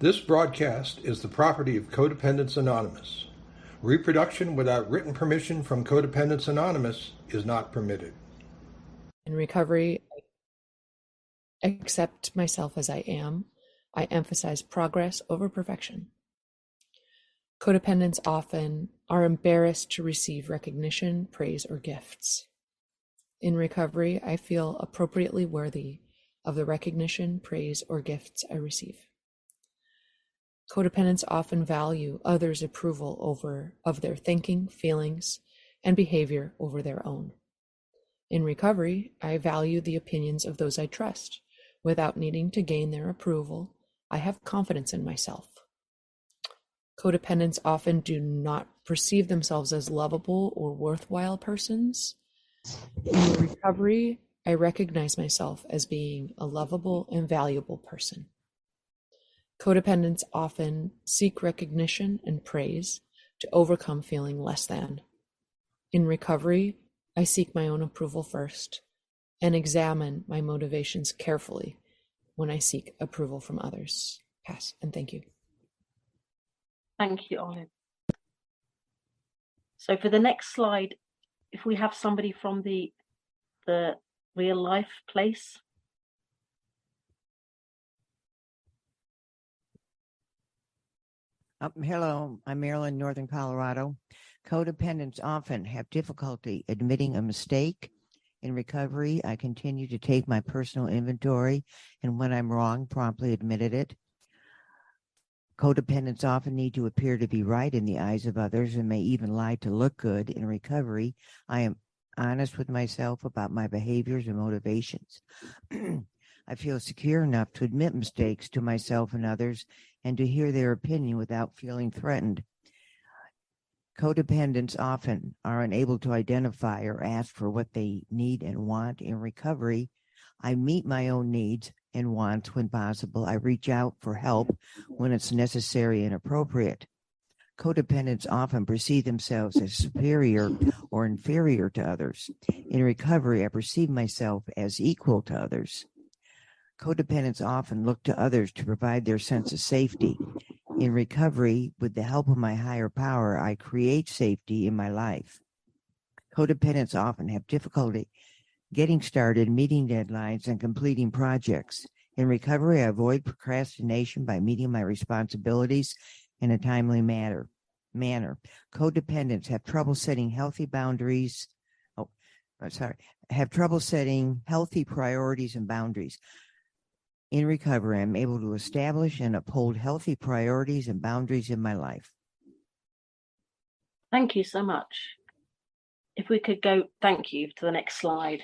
This broadcast is the property of Codependents Anonymous. Reproduction without written permission from Codependents Anonymous is not permitted. In recovery, I accept myself as I am. I emphasize progress over perfection. Codependents often are embarrassed to receive recognition, praise, or gifts. In recovery, I feel appropriately worthy of the recognition, praise, or gifts I receive. Codependents often value others' approval of their thinking, feelings, and behavior over their own. In recovery, I value the opinions of those I trust. Without needing to gain their approval, I have confidence in myself. Codependents often do not perceive themselves as lovable or worthwhile persons. In recovery, I recognize myself as being a lovable and valuable person. Codependents often seek recognition and praise to overcome feeling less than. In recovery, I seek my own approval first and examine my motivations carefully when I seek approval from others. Pass, and thank you. Thank you, Olive. So for the next slide, if we have somebody from the real life place. Hello, I'm Marilyn, Northern Colorado. Codependents often have difficulty admitting a mistake. In recovery, I continue to take my personal inventory, and when I'm wrong, promptly admitted it. Codependents often need to appear to be right in the eyes of others and may even lie to look good. In recovery, I am honest with myself about my behaviors and motivations. I feel secure enough to admit mistakes to myself and others and to hear their opinion without feeling threatened. Codependents often are unable to identify or ask for what they need and want. In recovery, I meet my own needs and wants when possible. I reach out for help when it's necessary and appropriate. Codependents often perceive themselves as superior or inferior to others. In recovery, I perceive myself as equal to others. Codependents often look to others to provide their sense of safety. In recovery, with the help of my higher power, I create safety in my life. Codependents often have difficulty getting started, meeting deadlines, and completing projects. In recovery, I avoid procrastination by meeting my responsibilities in a timely manner. Codependents have trouble setting healthy boundaries. Have trouble setting healthy priorities and boundaries. In recovery, I'm able to establish and uphold healthy priorities and boundaries in my life. Thank you so much. If we could go, thank you, to the next slide.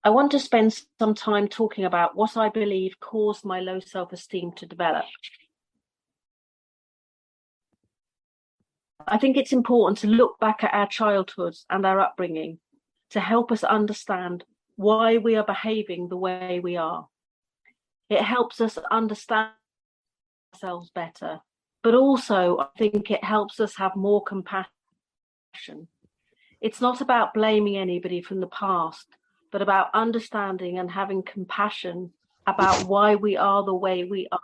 I want to spend some time talking about what I believe caused my low self-esteem to develop. I think it's important to look back at our childhoods and our upbringing to help us understand why we are behaving the way we are. It helps us understand ourselves better, but also I think it helps us have more compassion. It's not about blaming anybody from the past, but about understanding and having compassion about why we are the way we are.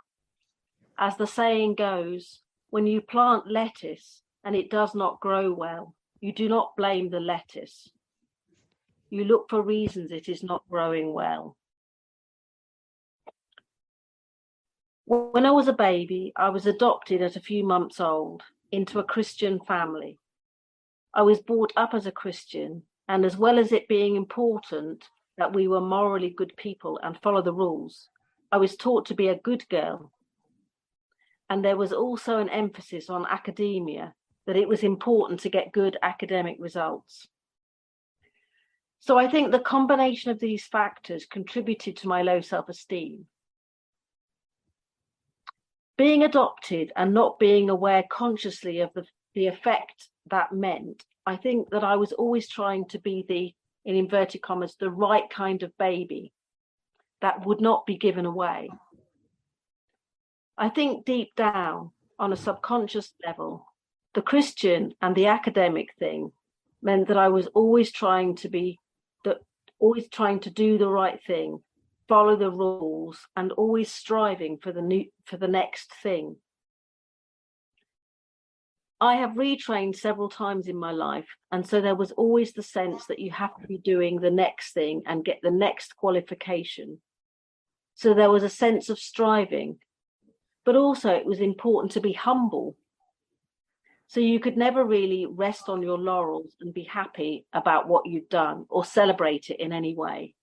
As the saying goes, when you plant lettuce and it does not grow well, you do not blame the lettuce. You look for reasons it is not growing well. When I was a baby, I was adopted at a few months old into a Christian family. I was brought up as a Christian, and as well as it being important that we were morally good people and follow the rules, I was taught to be a good girl. And there was also an emphasis on academia, that it was important to get good academic results. So I think the combination of these factors contributed to my low self-esteem. Being adopted and not being aware consciously of the effect that meant, I think that I was always trying to be the, in inverted commas, the right kind of baby that would not be given away. I think deep down, on a subconscious level, the Christian and the academic thing meant that I was always trying to do the right thing follow the rules, and always striving for the next thing. I have retrained several times in my life, and so there was always the sense that you have to be doing the next thing and get the next qualification. So there was a sense of striving, but also it was important to be humble. So you could never really rest on your laurels and be happy about what you'd done or celebrate it in any way.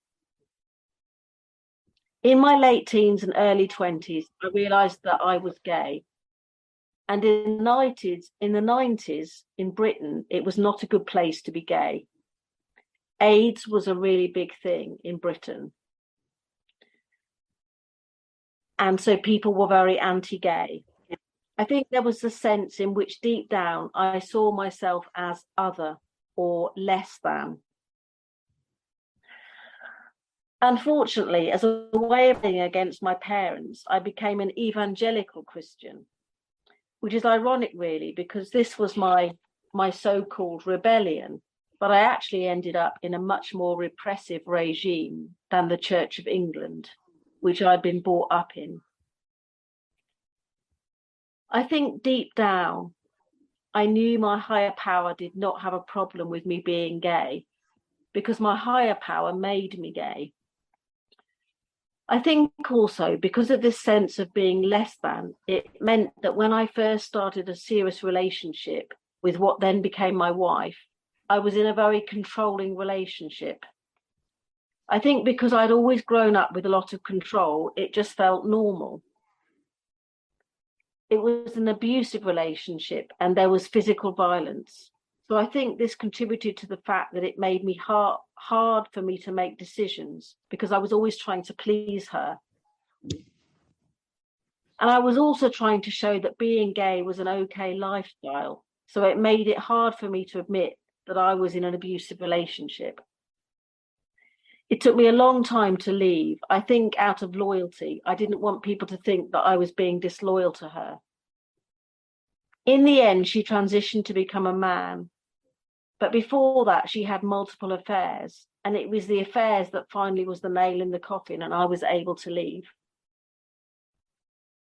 In my late teens and early 20s, I realized that I was gay. And in the 90s in Britain, it was not a good place to be gay. AIDS was a really big thing in Britain. And so people were very anti-gay. I think there was a sense in which deep down I saw myself as other or less than. Unfortunately, as a way of being against my parents, I became an evangelical Christian, which is ironic really, because this was my so-called rebellion, but I actually ended up in a much more repressive regime than the Church of England, which I'd been brought up in. I think deep down, I knew my higher power did not have a problem with me being gay, because my higher power made me gay. I think also because of this sense of being less than, it meant that when I first started a serious relationship with what then became my wife, I was in a very controlling relationship. I think because I'd always grown up with a lot of control, it just felt normal. It was an abusive relationship and there was physical violence. So I think this contributed to the fact that it made me hard for me to make decisions because I was always trying to please her. And I was also trying to show that being gay was an okay lifestyle. So it made it hard for me to admit that I was in an abusive relationship. It took me a long time to leave. I think out of loyalty. I didn't want people to think that I was being disloyal to her. In the end, she transitioned to become a man. But before that, she had multiple affairs. And it was the affairs that finally was the nail in the coffin, and I was able to leave.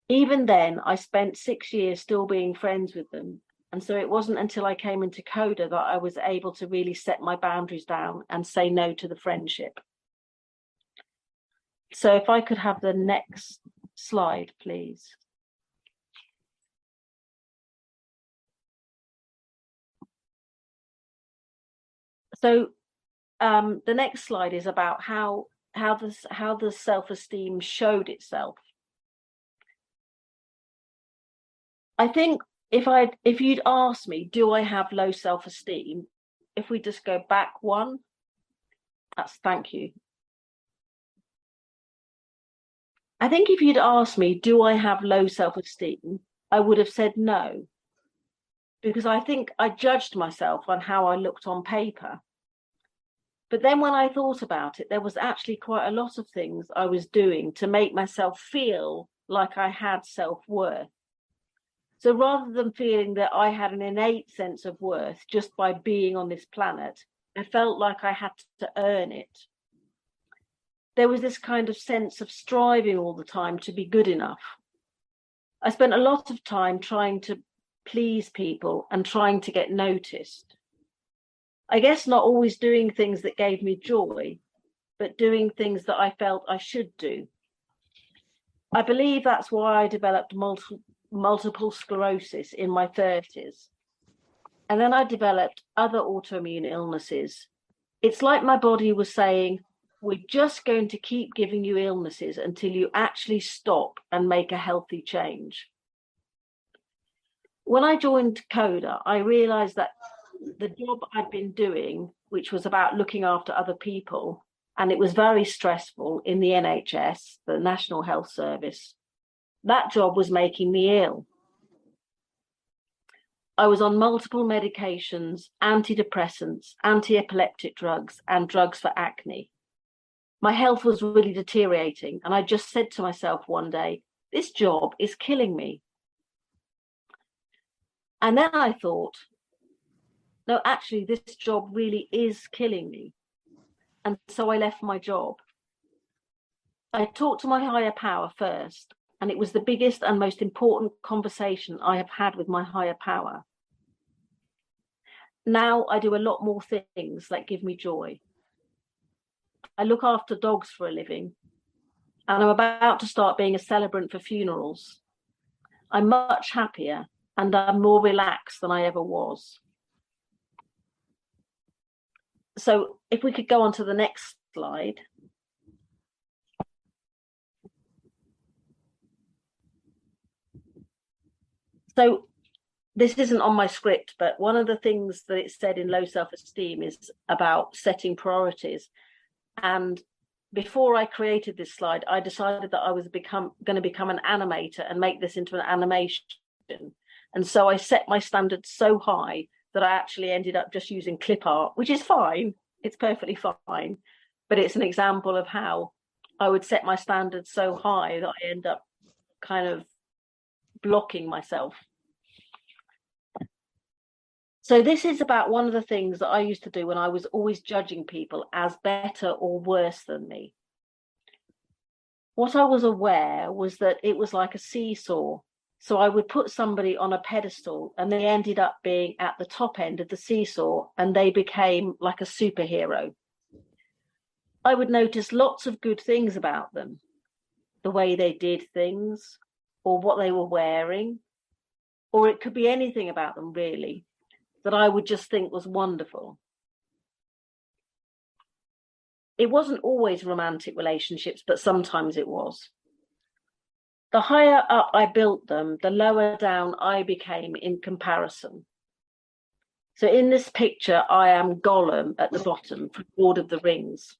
Even then, I spent 6 years still being friends with them. And so it wasn't until I came into CoDA that I was able to really set my boundaries down and say no to the friendship. So if I could have the next slide, please. So the next slide is about how the self-esteem showed itself. I think if you'd asked me, do I have low self-esteem? If we just go back one, thank you. I think if you'd asked me, do I have low self-esteem? I would have said no, because I think I judged myself on how I looked on paper. But then when I thought about it, there was actually quite a lot of things I was doing to make myself feel like I had self-worth. So rather than feeling that I had an innate sense of worth just by being on this planet, I felt like I had to earn it. There was this kind of sense of striving all the time to be good enough. I spent a lot of time trying to please people and trying to get noticed. I guess not always doing things that gave me joy, but doing things that I felt I should do. I believe that's why I developed multiple sclerosis in my 30s. And then I developed other autoimmune illnesses. It's like my body was saying, we're just going to keep giving you illnesses until you actually stop and make a healthy change. When I joined CoDA, I realized that the job I'd been doing, which was about looking after other people, and it was very stressful in the NHS, the National Health Service, that job was making me ill. I was on multiple medications, antidepressants, anti-epileptic drugs, and drugs for acne. My health was really deteriorating, and I just said to myself one day, this job is killing me. And then I thought, no, actually, this job really is killing me. And so I left my job. I talked to my higher power first, and it was the biggest and most important conversation I have had with my higher power. Now I do a lot more things that give me joy. I look after dogs for a living, and I'm about to start being a celebrant for funerals. I'm much happier and I'm more relaxed than I ever was. So if we could go on to the next slide. So this isn't on my script, but one of the things that it said in low self-esteem is about setting priorities. And before I created this slide, I decided that I was going to become an animator and make this into an animation. And so I set my standards so high that I actually ended up just using clip art, which is fine. It's perfectly fine. But it's an example of how I would set my standards so high that I end up kind of blocking myself. So this is about one of the things that I used to do when I was always judging people as better or worse than me. What I was aware was that it was like a seesaw. So I would put somebody on a pedestal and they ended up being at the top end of the seesaw and they became like a superhero. I would notice lots of good things about them, the way they did things or what they were wearing, or it could be anything about them really that I would just think was wonderful. It wasn't always romantic relationships, but sometimes it was. The higher up I built them, the lower down I became in comparison. So in this picture, I am Gollum at the bottom from Lord of the Rings.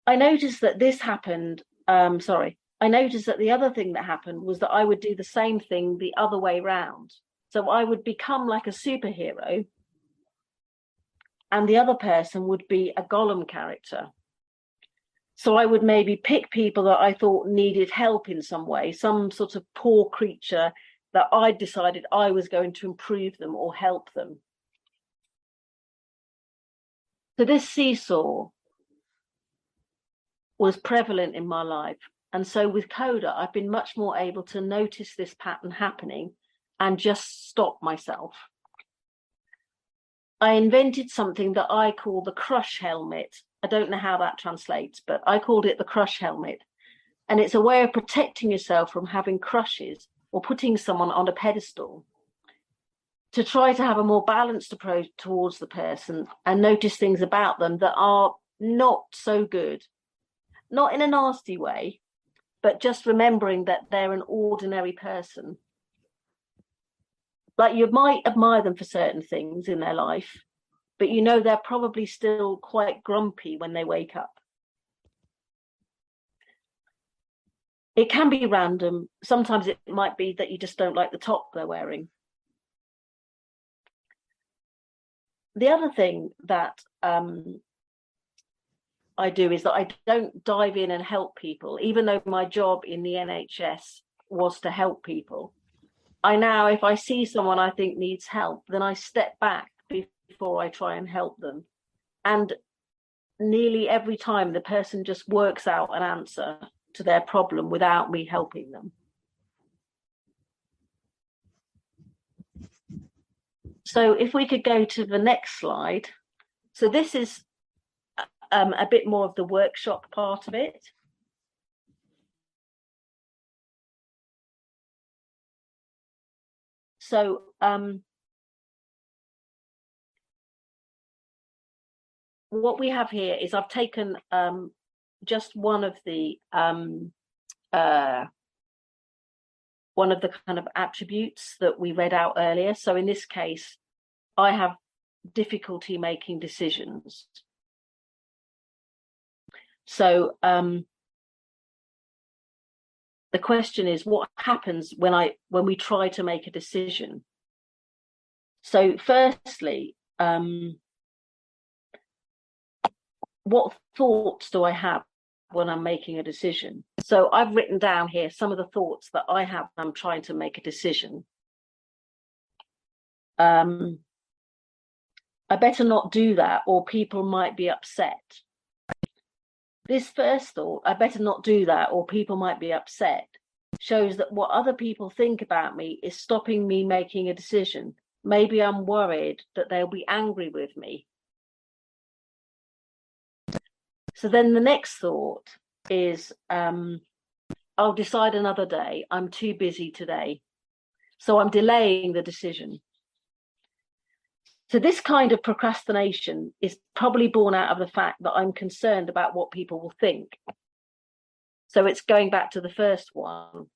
I noticed that this happened, I noticed that the other thing that happened was that I would do the same thing the other way round. So I would become like a superhero and the other person would be a Gollum character. So I would maybe pick people that I thought needed help in some way, some sort of poor creature that I decided I was going to improve them or help them. So this seesaw was prevalent in my life. And so with CoDA, I've been much more able to notice this pattern happening and just stop myself. I invented something that I call the crush helmet. I don't know how that translates, but I called it the crush helmet. And it's a way of protecting yourself from having crushes or putting someone on a pedestal, to try to have a more balanced approach towards the person and notice things about them that are not so good, not in a nasty way, but just remembering that they're an ordinary person. Like you might admire them for certain things in their life, but you know they're probably still quite grumpy when they wake up. It can be random. Sometimes it might be that you just don't like the top they're wearing. The other thing that I do is that I don't dive in and help people, even though my job in the NHS was to help people. I now, if I see someone I think needs help, then I step back before I try and help them. And nearly every time the person just works out an answer to their problem without me helping them. So if we could go to the next slide. So this is a bit more of the workshop part of it. So what we have here is I've taken just one of the kind of attributes that we read out earlier. So in this case, I have difficulty making decisions. So the question is, what happens when we try to make a decision? So firstly, what thoughts do I have when I'm making a decision? So I've written down here some of the thoughts that I have when I'm trying to make a decision. I better not do that, or people might be upset. This first thought, I better not do that or people might be upset, shows that what other people think about me is stopping me making a decision. Maybe I'm worried that they'll be angry with me. So then the next thought is, I'll decide another day. I'm too busy today. So I'm delaying the decision. So this kind of procrastination is probably born out of the fact that I'm concerned about what people will think. So it's going back to the first one.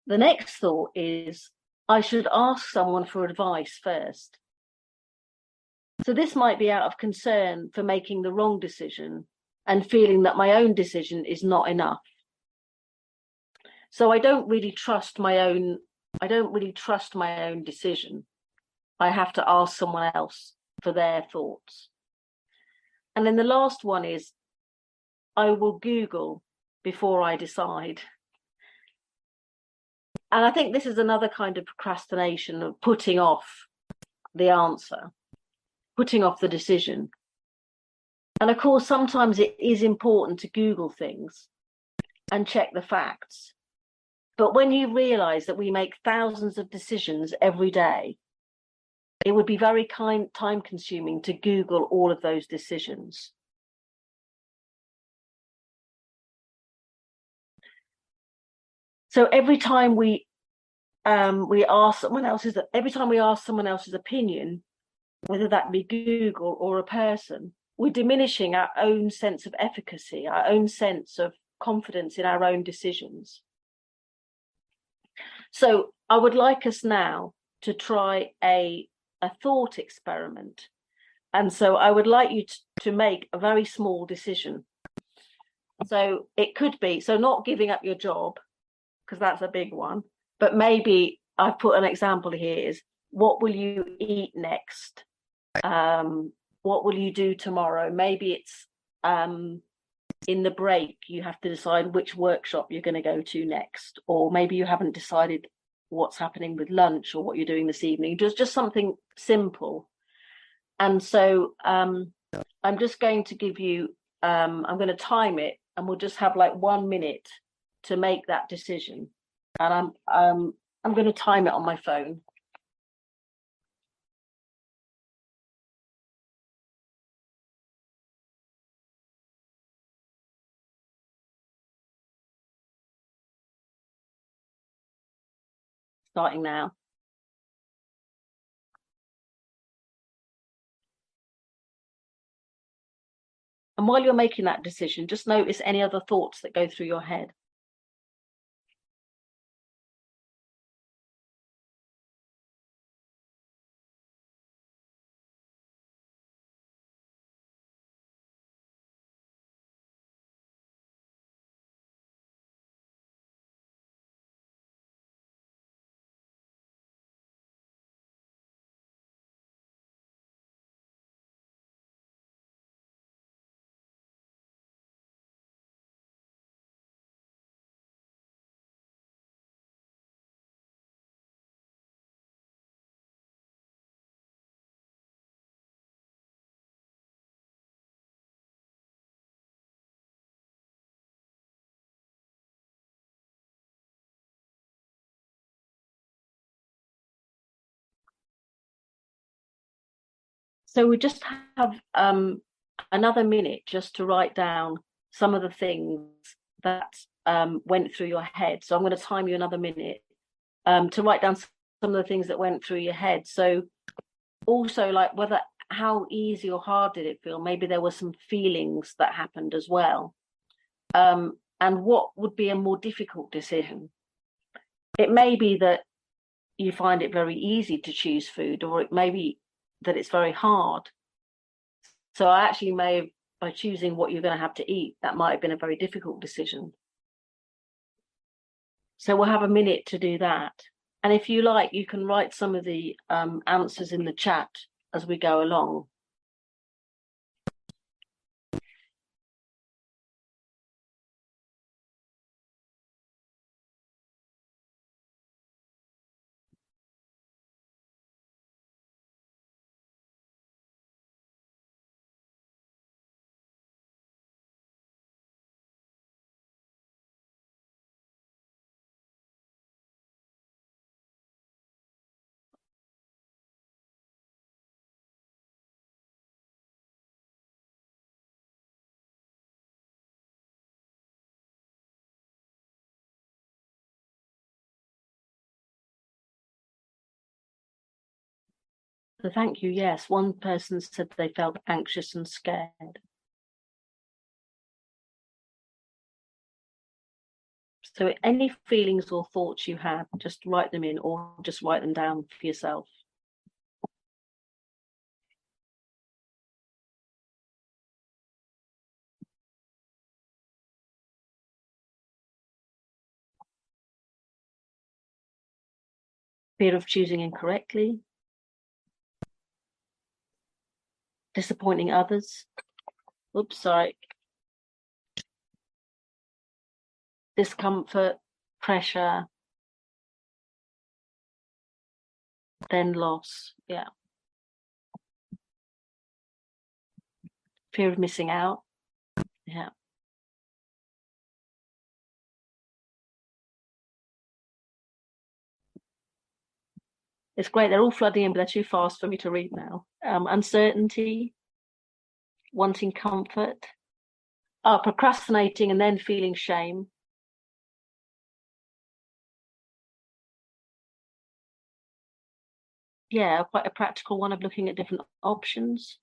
The next thought is, I should ask someone for advice first. So this might be out of concern for making the wrong decision and feeling that my own decision is not enough. So I don't really trust my own decision. I have to ask someone else for their thoughts. And then the last one is, I will Google before I decide. And I think this is another kind of procrastination of putting off the answer, putting off the decision. And of course, sometimes it is important to Google things and check the facts. But when you realize that we make thousands of decisions every day, it would be very time consuming to Google all of those decisions. So every time we ask someone else's opinion, whether that be Google or a person, we're diminishing our own sense of efficacy, our own sense of confidence in our own decisions. So I would like us now to try a thought experiment. And so I would like you to make a very small decision. So it could be, so not giving up your job, because that's a big one, but maybe I've put an example here is, what will you eat next? What will you do tomorrow? Maybe it's in the break, you have to decide which workshop you're going to go to next, or maybe you haven't decided what's happening with lunch or what you're doing this evening. Just something simple. And so I'm just going to give you, I'm going to time it, and we'll just have like 1 minute to make that decision. And I'm going to time it on my phone. Starting now. And while you're making that decision, just notice any other thoughts that go through your head. So we just have another minute just to write down some of the things that went through your head. So I'm going to time you another minute to write down some of the things that went through your head. So also, like, how easy or hard did it feel? Maybe there were some feelings that happened as well. And what would be a more difficult decision? It may be that you find it very easy to choose food, or it may be that it's very hard. So I actually may have, by choosing what you're going to have to eat, that might have been a very difficult decision. So we'll have a minute to do that. And if you like, you can write some of the answers in the chat as we go along. So thank you. Yes, one person said they felt anxious and scared. So any feelings or thoughts you have, just write them in or just write them down for yourself. Fear of choosing incorrectly, disappointing others. Oops, sorry. Discomfort, pressure, then loss. Yeah. Fear of missing out. Yeah. It's great. They're all flooding in, but they're too fast for me to read now. Uncertainty, wanting comfort, procrastinating and then feeling shame. Yeah, quite a practical one of looking at different options.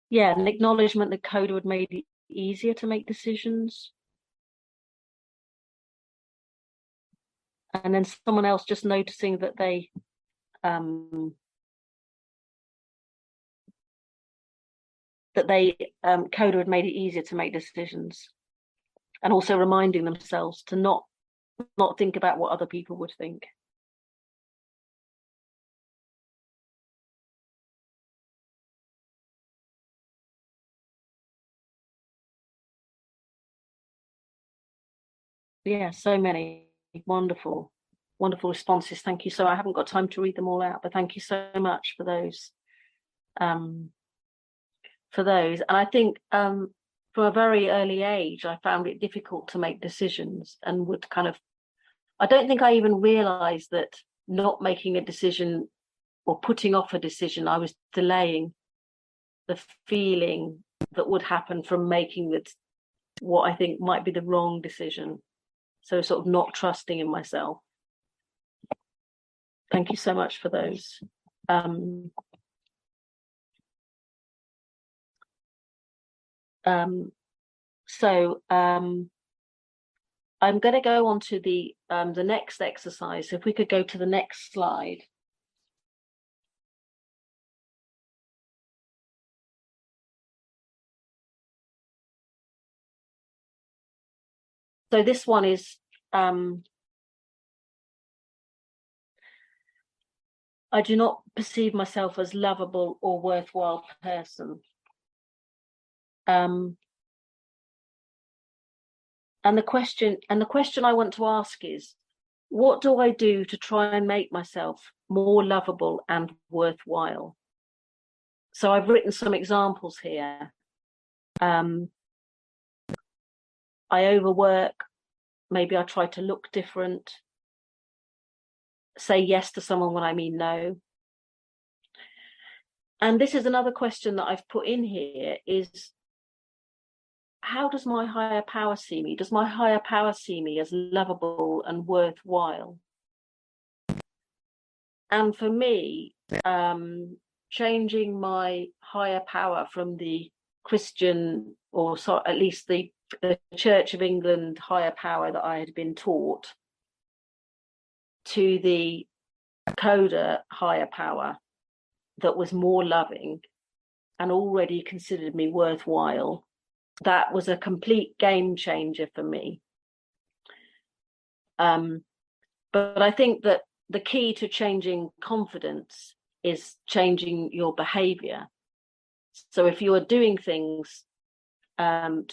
Yeah, an acknowledgement that CoDA had made it easier to make decisions. And then someone else just noticing that they CoDA had made it easier to make decisions, and also reminding themselves to not think about what other people would think. Yeah, so many wonderful responses. Thank you. So I haven't got time to read them all out, but thank you so much for those. And I think from a very early age, I found it difficult to make decisions and would I don't think I even realized that not making a decision or putting off a decision, I was delaying the feeling that would happen from making what I think might be the wrong decision. So sort of not trusting in myself. Thank you so much for those. I'm going to go on to the next exercise. So if we could go to the next slide. So this one is, I do not perceive myself as lovable or worthwhile person. And the question I want to ask is, what do I do to try and make myself more lovable and worthwhile? So I've written some examples here. I overwork, maybe I try to look different, say yes to someone when I mean no. And this is another question that I've put in here is, how does my higher power see me? Does my higher power see me as lovable and worthwhile? And for me, changing my higher power from the Christian, or at least the Church of England higher power that I had been taught, to the CoDA higher power that was more loving and already considered me worthwhile, that was a complete game changer for me. But I think that the key to changing confidence is changing your behavior. So if you are doing things to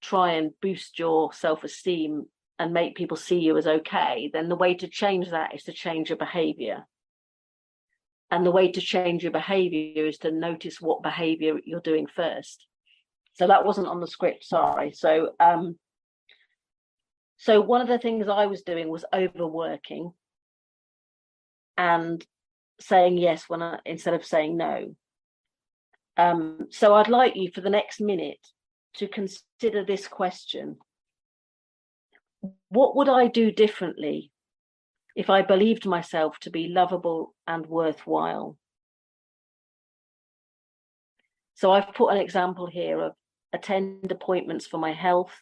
try and boost your self-esteem and make people see you as okay, then the way to change that is to change your behavior. And the way to change your behavior is to notice what behavior you're doing first. So that wasn't on the script, sorry. So one of the things I was doing was overworking and saying yes instead of saying no. So I'd like you for the next minute to consider this question. What would I do differently if I believed myself to be lovable and worthwhile. So I've put an example here of attend appointments for my health,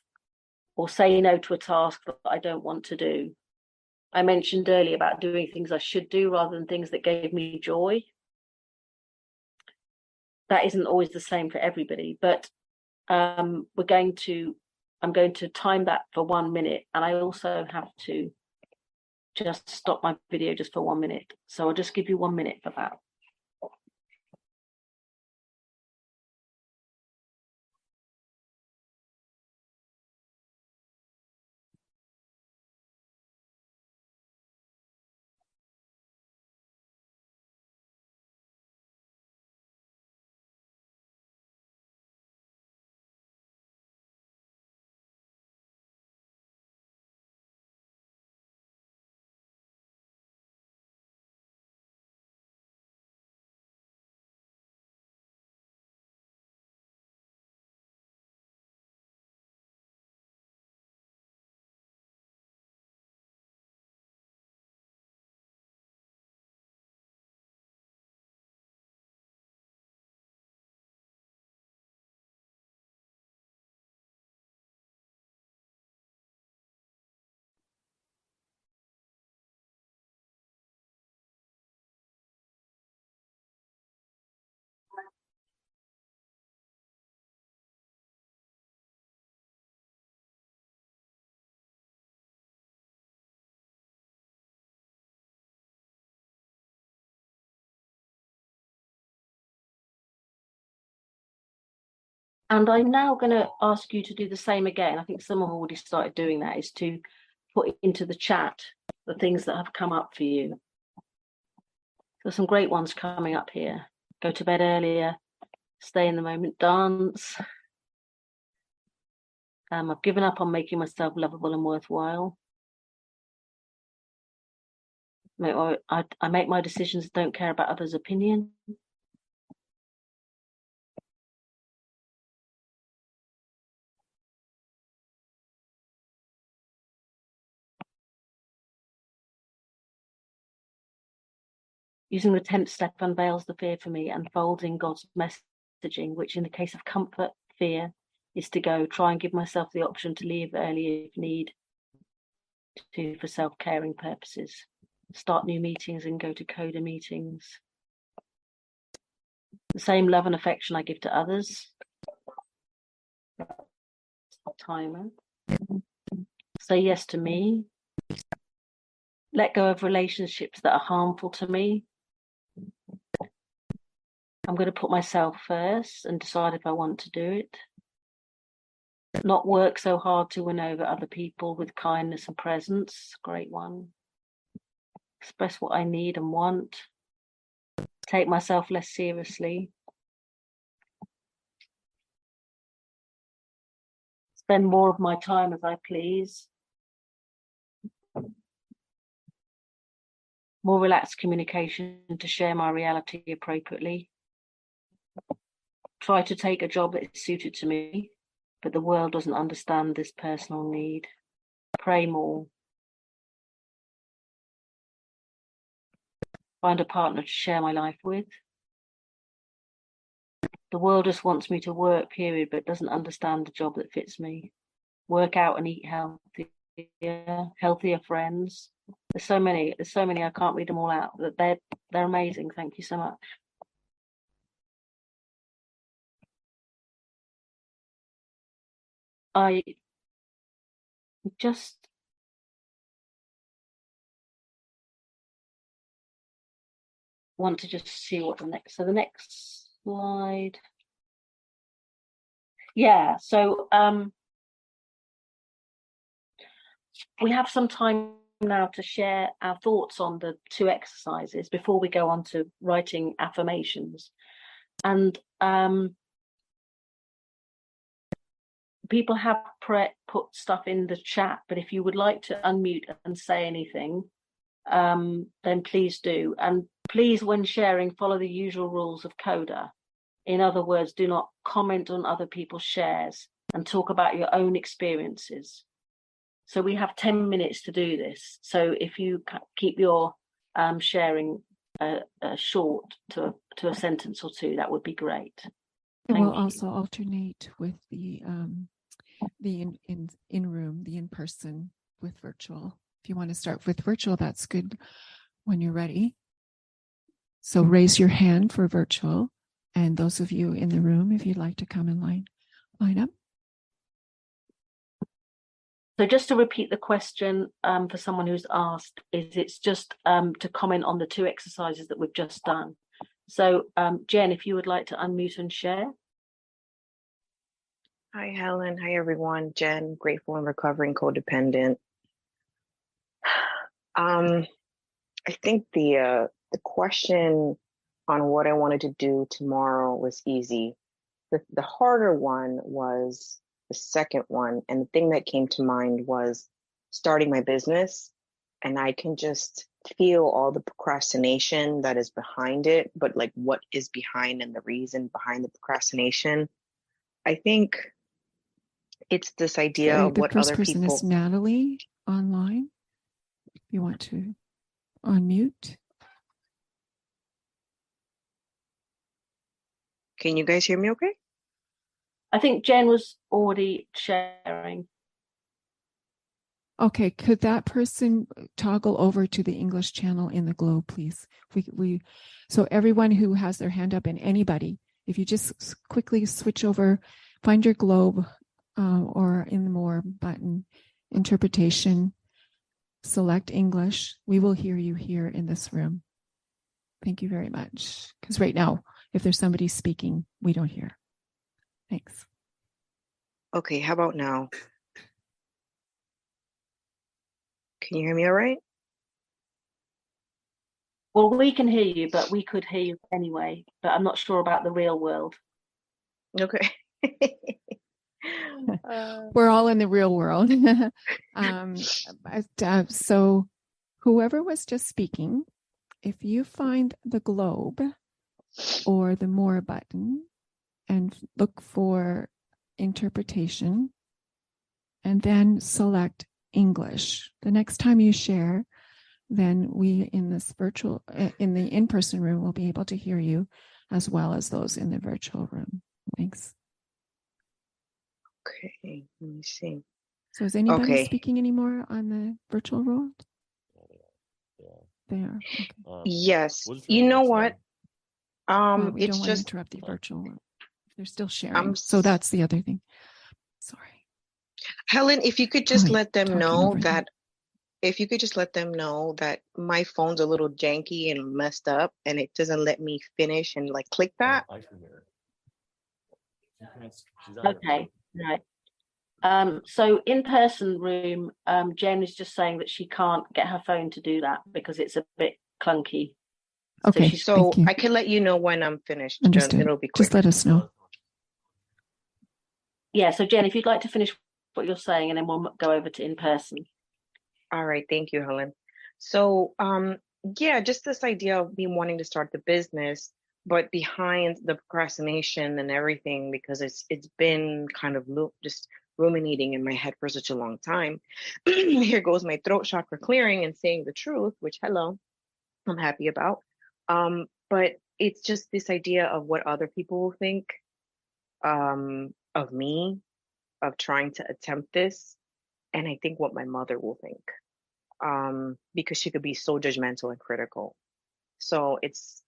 or say no to a task that I don't want to do. I mentioned earlier about doing things I should do rather than things that gave me joy. That isn't always the same for everybody, but I'm going to time that for 1 minute, and I also have to just stop my video just for 1 minute. So I'll just give you 1 minute for that. And I'm now going to ask you to do the same again. I think some have already started doing that, is to put into the chat the things that have come up for you. There's some great ones coming up here. Go to bed earlier, stay in the moment, dance. I've given up on making myself lovable and worthwhile. I make my decisions, don't care about others' opinion. Using the 10th step unveils the fear for me, unfolding God's messaging, which in the case of comfort, fear, is to go. Try and give myself the option to leave early if need to for self-caring purposes. Start new meetings and go to CoDA meetings. The same love and affection I give to others. Timer. Say yes to me. Let go of relationships that are harmful to me. I'm going to put myself first and decide if I want to do it. Not work so hard to win over other people with kindness and presence. Great one. Express what I need and want. Take myself less seriously. Spend more of my time as I please. More relaxed communication to share my reality appropriately. Try to take a job that is suited to me, but the world doesn't understand this personal need. Pray more. Find a partner to share my life with. The world just wants me to work, period, but doesn't understand the job that fits me. Work out and eat healthier friends. There's so many, I can't read them all out. They're amazing. Thank you so much. I just want to just see what the next slide. Yeah, so we have some time now to share our thoughts on the 2 exercises before we go on to writing affirmations. And people have put stuff in the chat, but if you would like to unmute and say anything, then please do. And please, when sharing, follow the usual rules of CoDA. In other words, do not comment on other people's shares and talk about your own experiences. So we have 10 minutes to do this. So if you keep your sharing short to a sentence or two, that would be great. We'll also alternate with the in room, the in person with virtual. If you want to start with virtual, that's good when you're ready. So raise your hand for virtual, and those of you in the room, if you'd like to come in line up. So just to repeat the question for someone who's asked, it's just to comment on the 2 exercises that we've just done. So Jen, if you would like to unmute and share. Hi, Helen. Hi, everyone. Jen, grateful and recovering codependent. I think the question on what I wanted to do tomorrow was easy. The harder one was the second one. And the thing that came to mind was starting my business. And I can just feel all the procrastination that is behind it, but like what is behind and the reason behind the procrastination. I think it's this idea of what other people. The first person is Natalie online. If you want to unmute. Can you guys hear me okay? I think Jen was already sharing. Okay, could that person toggle over to the English channel in the Globe, please? So everyone who has their hand up and anybody, if you just quickly switch over, find your Globe or in the More button, interpretation, select English. We will hear you here in this room. Thank you very much. Because right now, if there's somebody speaking, we don't hear. Thanks. Okay, how about now? Can you hear me all right? Well, we can hear you, but we could hear you anyway. But I'm not sure about the real world. Okay. We're all in the real world. So whoever was just speaking, if you find the Globe or the More button and look for interpretation and then select English. The next time you share, then we in this virtual, in the in-person room, will be able to hear you as well as those in the virtual room. Thanks. Okay, let me see. So is anybody speaking anymore on the virtual world? They are. Okay. Yes. You know what? We don't it's want just to interrupt the virtual world. They're still sharing. So that's the other thing. Sorry. Helen, if you could just let them know that my phone's a little janky and messed up and it doesn't let me finish and like click that. Okay, right. So in-person room, Jen is just saying that she can't get her phone to do that because it's a bit clunky. Okay, so I can let you know when I'm finished. Understood. It'll be quick. Just let us know. Yeah, so Jen, if you'd like to finish what you're saying and then we'll go over to in-person. All right, thank you, Helen. So yeah, just this idea of me wanting to start the business, but behind the procrastination and everything, because it's been kind of just ruminating in my head for such a long time. Here goes my throat chakra clearing and saying the truth, which hello, I'm happy about. But it's just this idea of what other people will think of me, of trying to attempt this, and I think what my mother will think, because she could be so judgmental and critical. So it's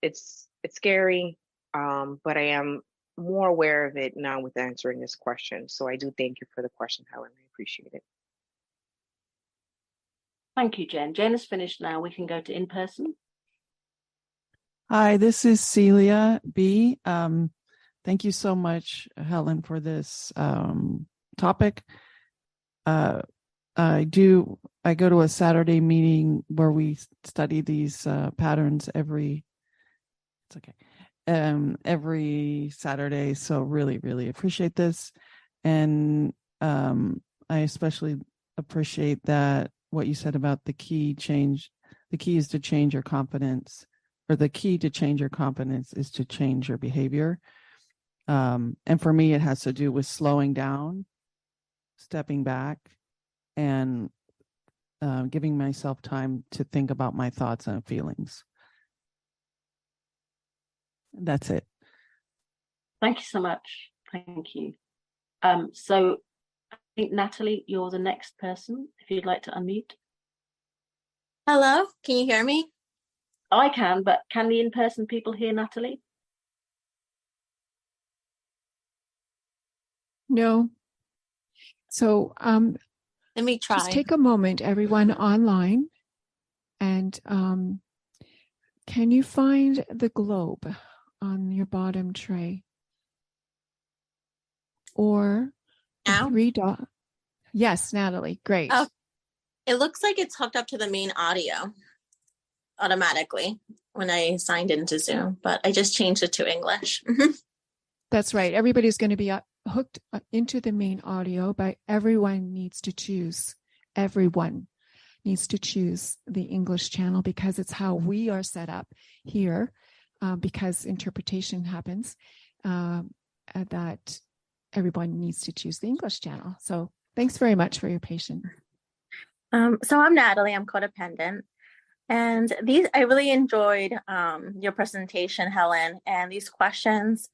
scary, but I am more aware of it now with answering this question. So I do thank you for the question, Helen. I appreciate it. Thank you, Jen. Jen is finished now. We can go to in-person. Hi, this is Celia B. Thank you so much, Helen, for this topic. I go to a Saturday meeting where we study these patterns every Saturday. So really, really appreciate this. And I especially appreciate that what you said about the key is to change your confidence, or the key to change your confidence is to change your behavior. And for me, it has to do with slowing down, stepping back, and giving myself time to think about my thoughts and feelings. That's it. Thank you so much. Thank you. So I think, Natalie, you're the next person, if you'd like to unmute. Hello, can you hear me? I can, but can the in-person people hear Natalie? No. So Let me try. just take a moment, everyone online, and can you find the globe on your bottom tray? Or the Now? 3 dot. Yes, Natalie, great. Oh, it looks like it's hooked up to the main audio automatically when I signed into Zoom, but I just changed it to English. That's right. Everybody's going to be hooked into the main audio, but everyone needs to choose. Everyone needs to choose the English channel because it's how we are set up here, because interpretation happens, that everyone needs to choose the English channel. So thanks very much for your patience. So I'm Natalie, I'm codependent. And I really enjoyed your presentation, Helen, and these questions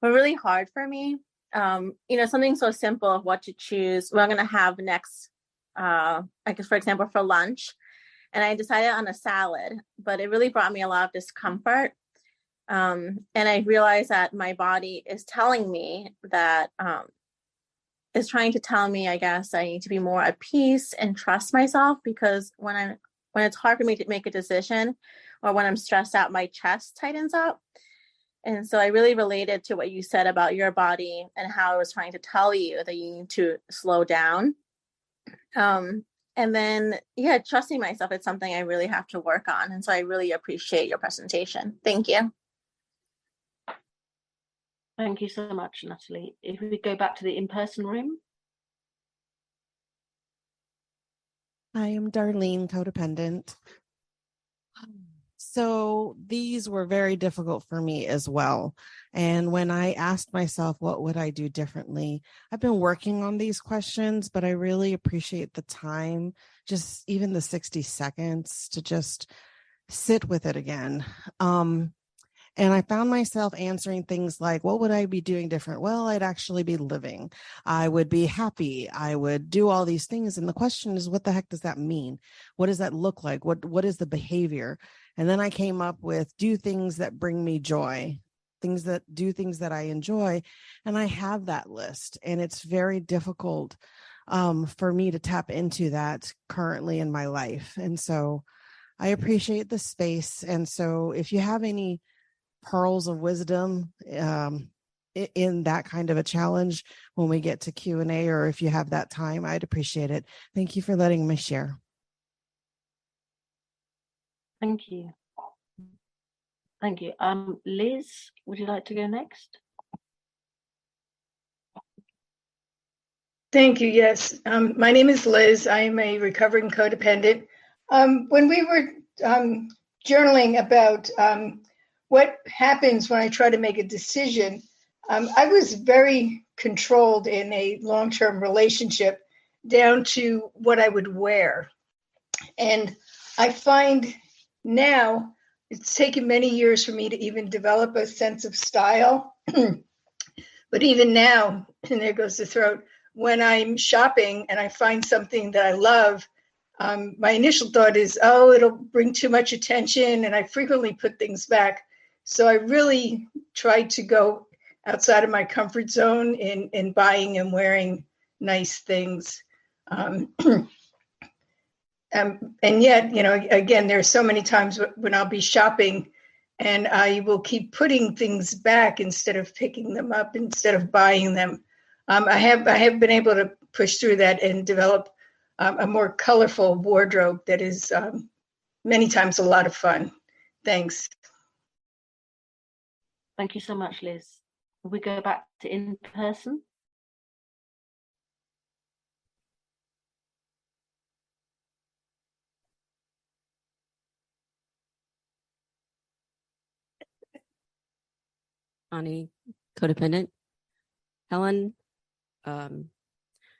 were really hard for me. Something so simple of what to choose, what I'm going to have next, I guess, for example, for lunch. And I decided on a salad, but it really brought me a lot of discomfort. And I realized that my body is telling me that, is trying to tell me, I guess, I need to be more at peace and trust myself, because when it's hard for me to make a decision, or when I'm stressed out, my chest tightens up. And so I really related to what you said about your body and how it was trying to tell you that you need to slow down. And then, trusting myself, it's something I really have to work on. And so I really appreciate your presentation. Thank you. Thank you so much, Natalie. If we go back to the in-person room. I am Darlene, codependent. So these were very difficult for me as well. And when I asked myself, what would I do differently? I've been working on these questions, but I really appreciate the time, just even the 60 seconds to just sit with it again. And I found myself answering things like, what would I be doing different? Well, I'd actually be living. I would be happy. I would do all these things. And the question is, what the heck does that mean? What does that look like? What is the behavior? And then I came up with do things that bring me joy, things that I enjoy. And I have that list. And it's very difficult for me to tap into that currently in my life. And so I appreciate the space. And so if you have any pearls of wisdom in that kind of a challenge when we get to Q&A, or if you have that time, I'd appreciate it. Thank you for letting me share. Thank you. Thank you. Liz, would you like to go next? Thank you. Yes. My name is Liz. I am a recovering codependent. When we were journaling about what happens when I try to make a decision, I was very controlled in a long-term relationship down to what I would wear. And I find now it's taken many years for me to even develop a sense of style. But even now, and there goes the throat, when I'm shopping and I find something that I love, my initial thought is, oh, it'll bring too much attention. And I frequently put things back. So I really tried to go outside of my comfort zone in buying and wearing nice things. And yet, again, there are so many times when I'll be shopping and I will keep putting things back instead of picking them up, instead of buying them. I have been able to push through that and develop a more colorful wardrobe that is many times a lot of fun. Thanks. Thank you so much, Liz. Will we go back to in-person? Ani, codependent. Helen,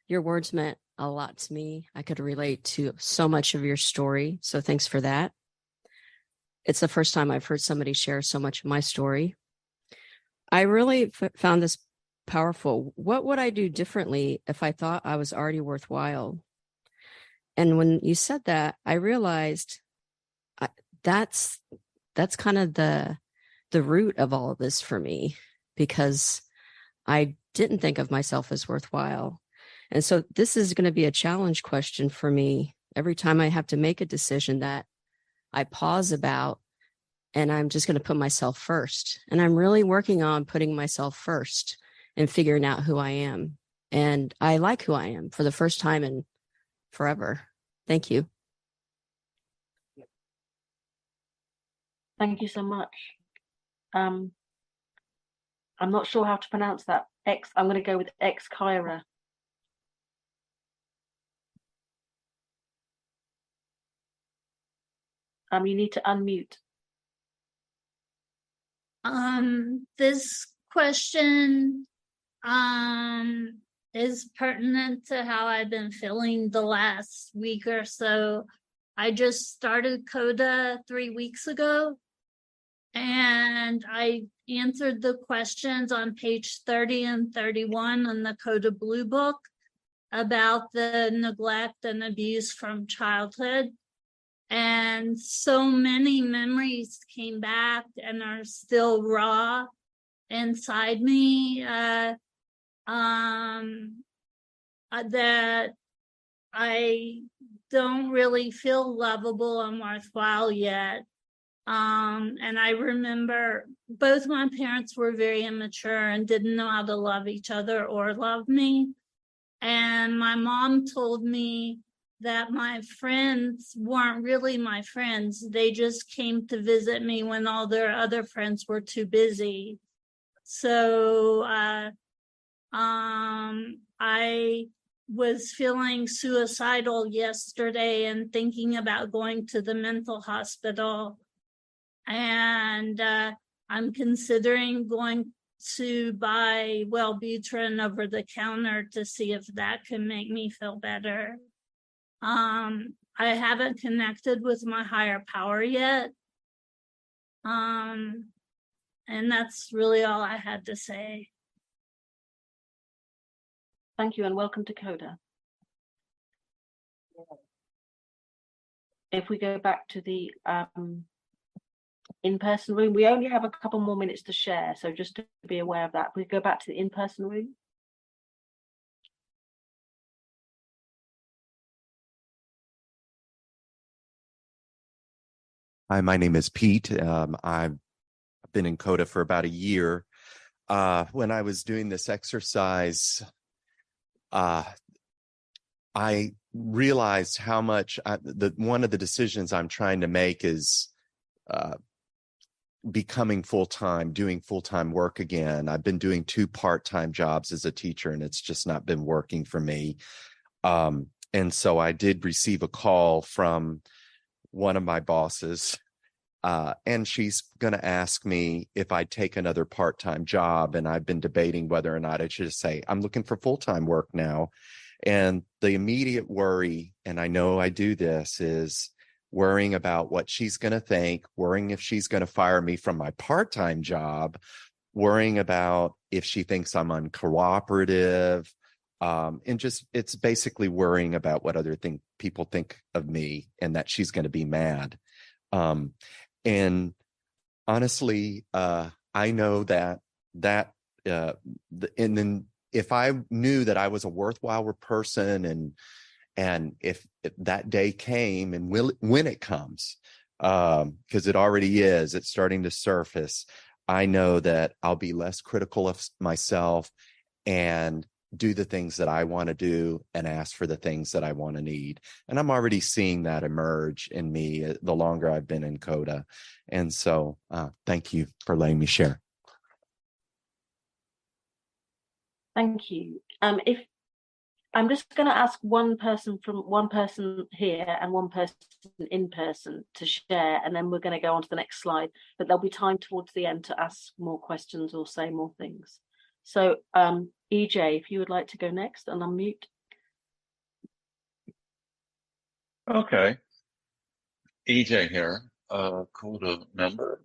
your words meant a lot to me. I could relate to so much of your story. So thanks for that. It's the first time I've heard somebody share so much of my story. I really found this powerful. What would I do differently if I thought I was already worthwhile? And when you said that, I realized that's kind of the root of all of this for me, because I didn't think of myself as worthwhile. And so this is going to be a challenge question for me every time I have to make a decision that I pause about, and I'm just going to put myself first. And I'm really working on putting myself first and figuring out who I am. And I like who I am for the first time in forever. Thank you. Thank you so much. I'm not sure how to pronounce that. I'm going to go with Kyra. You need to unmute. This question is pertinent to how I've been feeling the last week or so. I just started CoDA 3 weeks ago, and I answered the questions on page 30 and 31 in the CoDA Blue Book about the neglect and abuse from childhood. And so many memories came back and are still raw inside me, that I don't really feel lovable and worthwhile yet. And I remember both my parents were very immature and didn't know how to love each other or love me. And my mom told me that my friends weren't really my friends. They just came to visit me when all their other friends were too busy. So I was feeling suicidal yesterday and thinking about going to the mental hospital. And I'm considering going to buy Wellbutrin over the counter to see if that can make me feel better. I haven't connected with my higher power yet. And that's really all I had to say. Thank you, and welcome to CoDA. If we go back to the in-person room, we only have a couple more minutes to share, so just to be aware of that. If we go back to the in-person room. Hi, my name is Pete. I've been in CoDA for about a year. When I was doing this exercise, I realized how much one of the decisions I'm trying to make is becoming full-time, doing full-time work again. I've been doing 2 part-time jobs as a teacher, and it's just not been working for me. And so I did receive a call from one of my bosses, and she's going to ask me if I'd take another part-time job. And I've been debating whether or not I should say, I'm looking for full-time work now. And the immediate worry, and I know I do this, is worrying about what she's going to think, worrying if she's going to fire me from my part-time job, worrying about if she thinks I'm uncooperative. And just, it's basically worrying about what other people think of me, and that she's going to be mad. And honestly, I know that and then if I knew that I was a worthwhile person, and if that day came, and when it comes, because it already is, it's starting to surface, I know that I'll be less critical of myself and do the things that I want to do and ask for the things that I want to need. And I'm already seeing that emerge in me the longer I've been in CoDA. And so thank you for letting me share. Thank you. If I'm just going to ask one person here and one person in person to share, and then we're going to go on to the next slide, but there'll be time towards the end to ask more questions or say more things. So EJ, if you would like to go next and unmute. Okay, EJ here, CoDA member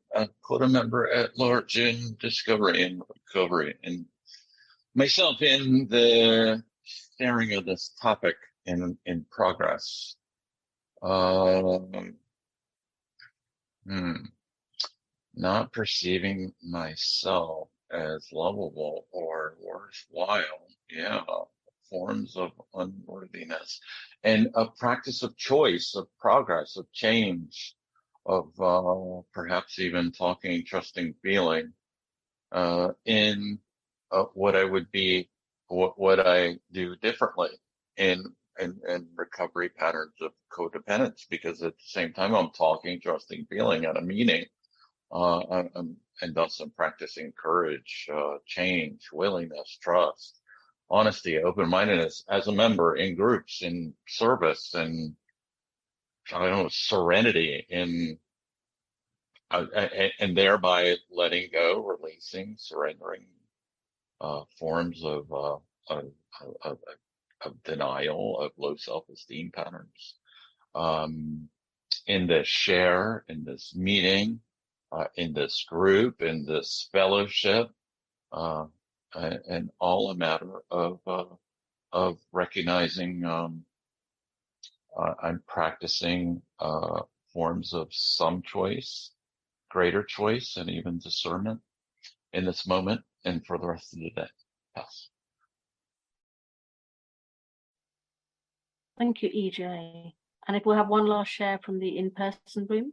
at large in Discovery and Recovery, and myself in the sharing of this topic in progress. Um, hmm, not perceiving myself as lovable or worthwhile. Yeah, forms of unworthiness and a practice of choice, of progress, of change, of perhaps even talking, trusting, feeling in what I would be, what I do differently in recovery patterns of codependence, because at the same time I'm talking, trusting, feeling at a meeting, and thus I'm practicing courage, change, willingness, trust, honesty, open-mindedness as a member in groups, in service, and I don't know, serenity in and thereby letting go, releasing, surrendering forms of, of, of denial, of low self-esteem patterns. In this share, in this meeting, in this group, in this fellowship, and all a matter of recognizing I'm practicing forms of some choice, greater choice, and even discernment in this moment and for the rest of the day. Yes. Thank you, EJ. And if we'll have one last share from the in-person room.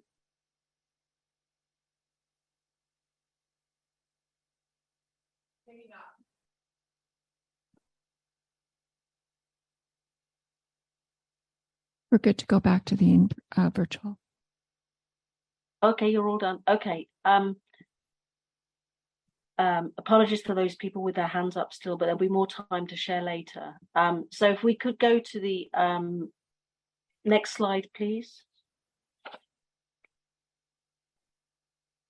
We're good to go back to the virtual. Okay, you're all done. Okay. Apologies to those people with their hands up still, but there'll be more time to share later. So if we could go to the next slide, please.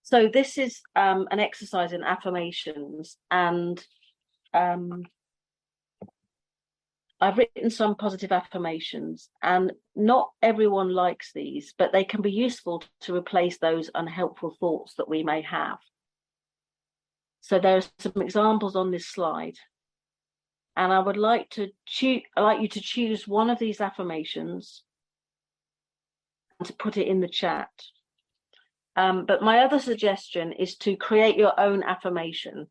So this is an exercise in affirmations, and I've written some positive affirmations, and not everyone likes these, but they can be useful to replace those unhelpful thoughts that we may have. So there are some examples on this slide, and I would like to you to choose one of these affirmations and to put it in the chat. But my other suggestion is to create your own affirmation.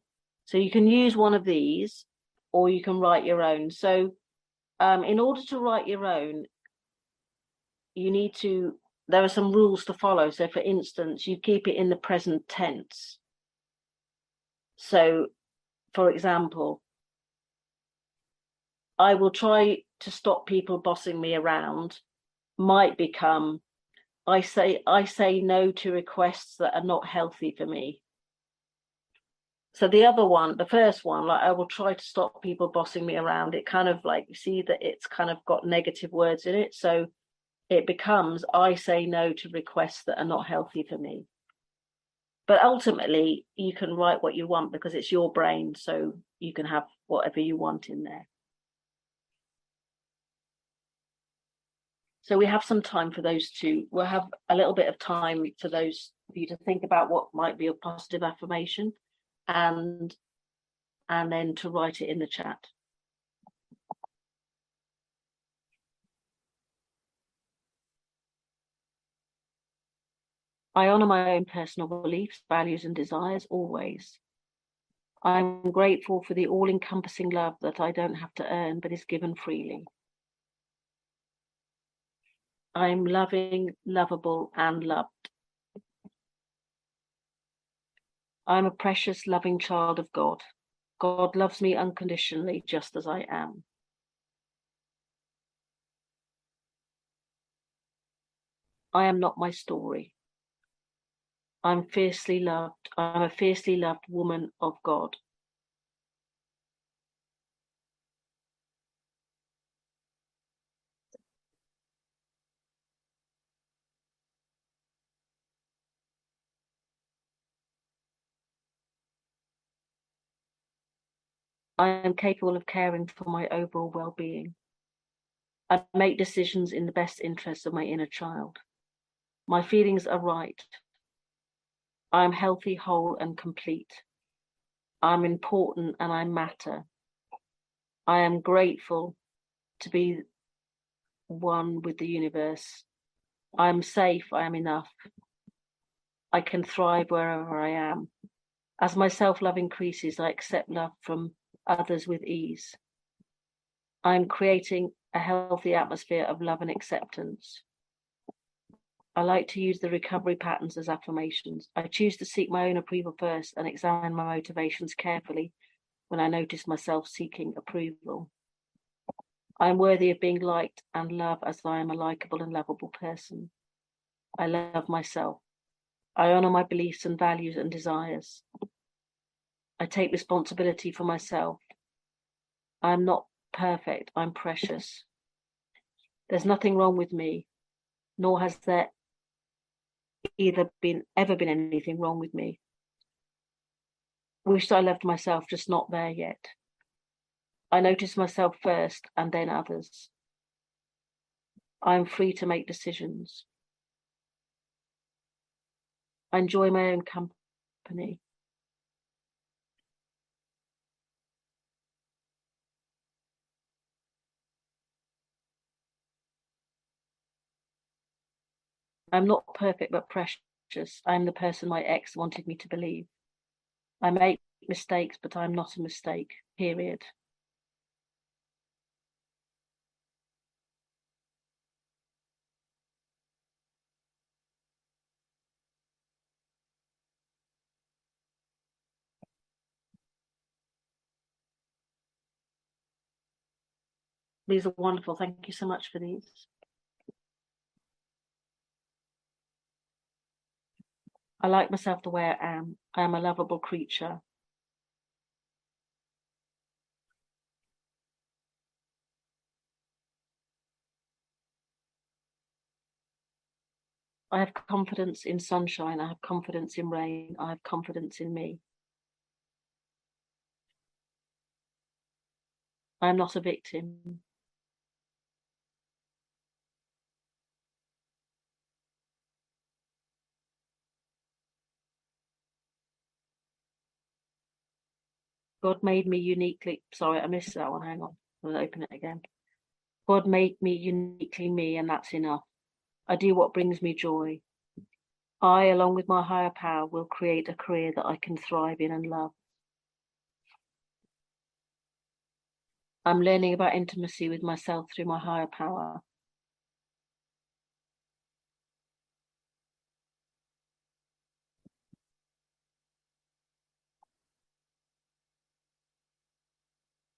So you can use one of these, or you can write your own. So in order to write your own, there are some rules to follow. So for instance, you keep it in the present tense. So for example, I will try to stop people bossing me around might become, I say no to requests that are not healthy for me. So the first one, like I will try to stop people bossing me around. It kind of like, you see that it's kind of got negative words in it. So it becomes, I say no to requests that are not healthy for me. But ultimately, you can write what you want because it's your brain. So you can have whatever you want in there. So we have some time for those two. We'll have a little bit of time for those of you to think about what might be a positive affirmation, and then to write it in the chat. I honor my own personal beliefs, values, and desires always. I'm grateful for the all-encompassing love that I don't have to earn, but is given freely. I'm loving, lovable, and loved. I'm a precious, loving child of God. God loves me unconditionally, just as I am. I am not my story. I'm fiercely loved. I'm a fiercely loved woman of God. I am capable of caring for my overall well-being. I make decisions in the best interest of my inner child. My feelings are right. I am healthy, whole, and complete. I'm important and I matter. I am grateful to be one with the universe. I am safe. I am enough. I can thrive wherever I am. As my self-love increases, I accept love from others with ease. I'm creating a healthy atmosphere of love and acceptance. I like to use the recovery patterns as affirmations. I choose to seek my own approval first and examine my motivations carefully when I notice myself seeking approval. I am worthy of being liked and loved as I am a likable and lovable person. I love myself. I honor my beliefs and values and desires. I take responsibility for myself. I am not perfect. I'm precious. There's nothing wrong with me, nor has there ever been anything wrong with me. Wished I loved myself, just not there yet. I notice myself first and then others. I am free to make decisions. I enjoy my own company. I'm not perfect but precious. I'm the person my ex wanted me to believe. I make mistakes, but I'm not a mistake, period. These are wonderful. Thank you so much for these. I like myself the way I am. I am a lovable creature. I have confidence in sunshine. I have confidence in rain. I have confidence in me. I am not a victim. God made me uniquely. Sorry, I missed that one. Hang on. I'll open it again. God made me uniquely me, and that's enough. I do what brings me joy. I, along with my higher power, will create a career that I can thrive in and love. I'm learning about intimacy with myself through my higher power.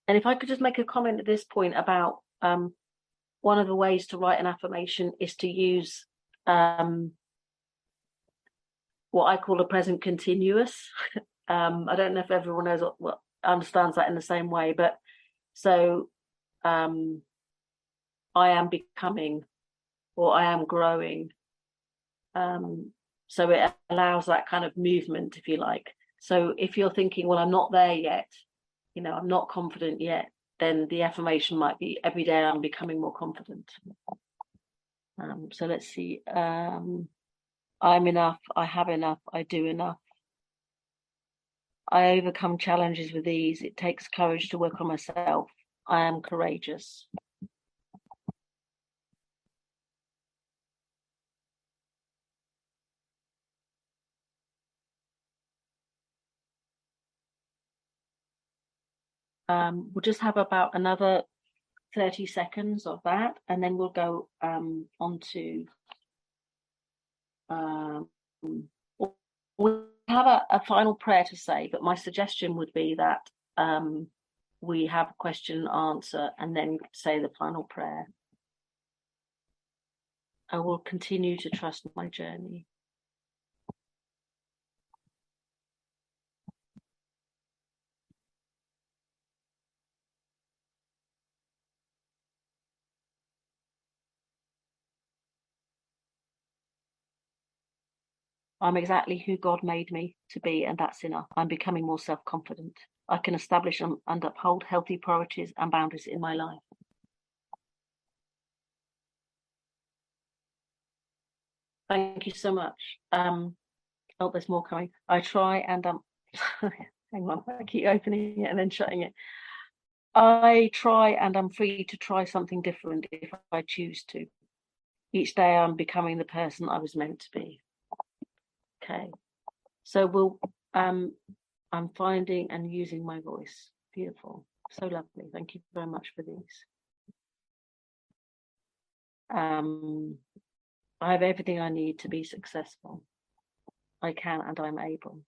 And if I could just make a comment at this point about one of the ways to write an affirmation is to use what I call a present continuous. I don't know if everyone knows what understands that in the same way, but so I am becoming, or I am growing. So it allows that kind of movement, if you like. So if you're thinking, well, I'm not there yet, I'm not confident yet, then the affirmation might be every day I'm becoming more confident. So let's see. I'm enough. I have enough. I do enough. I overcome challenges with ease. It takes courage to work on myself. I am courageous. We'll just have about another 30 seconds of that, and then we'll go on to we have a final prayer to say, but my suggestion would be that we have a question and answer and then say the final prayer. I will continue to trust my journey. I'm exactly who God made me to be, and that's enough. I'm becoming more self-confident. I can establish and uphold healthy priorities and boundaries in my life. Thank you so much. Oh, there's more coming. I try and hang on, I keep opening it and then shutting it. I try and I'm free to try something different if I choose to. Each day I'm becoming the person I was meant to be. Okay. So I'm finding and using my voice. Beautiful. So lovely. Thank you very much for these. I have everything I need to be successful. I can and I'm able.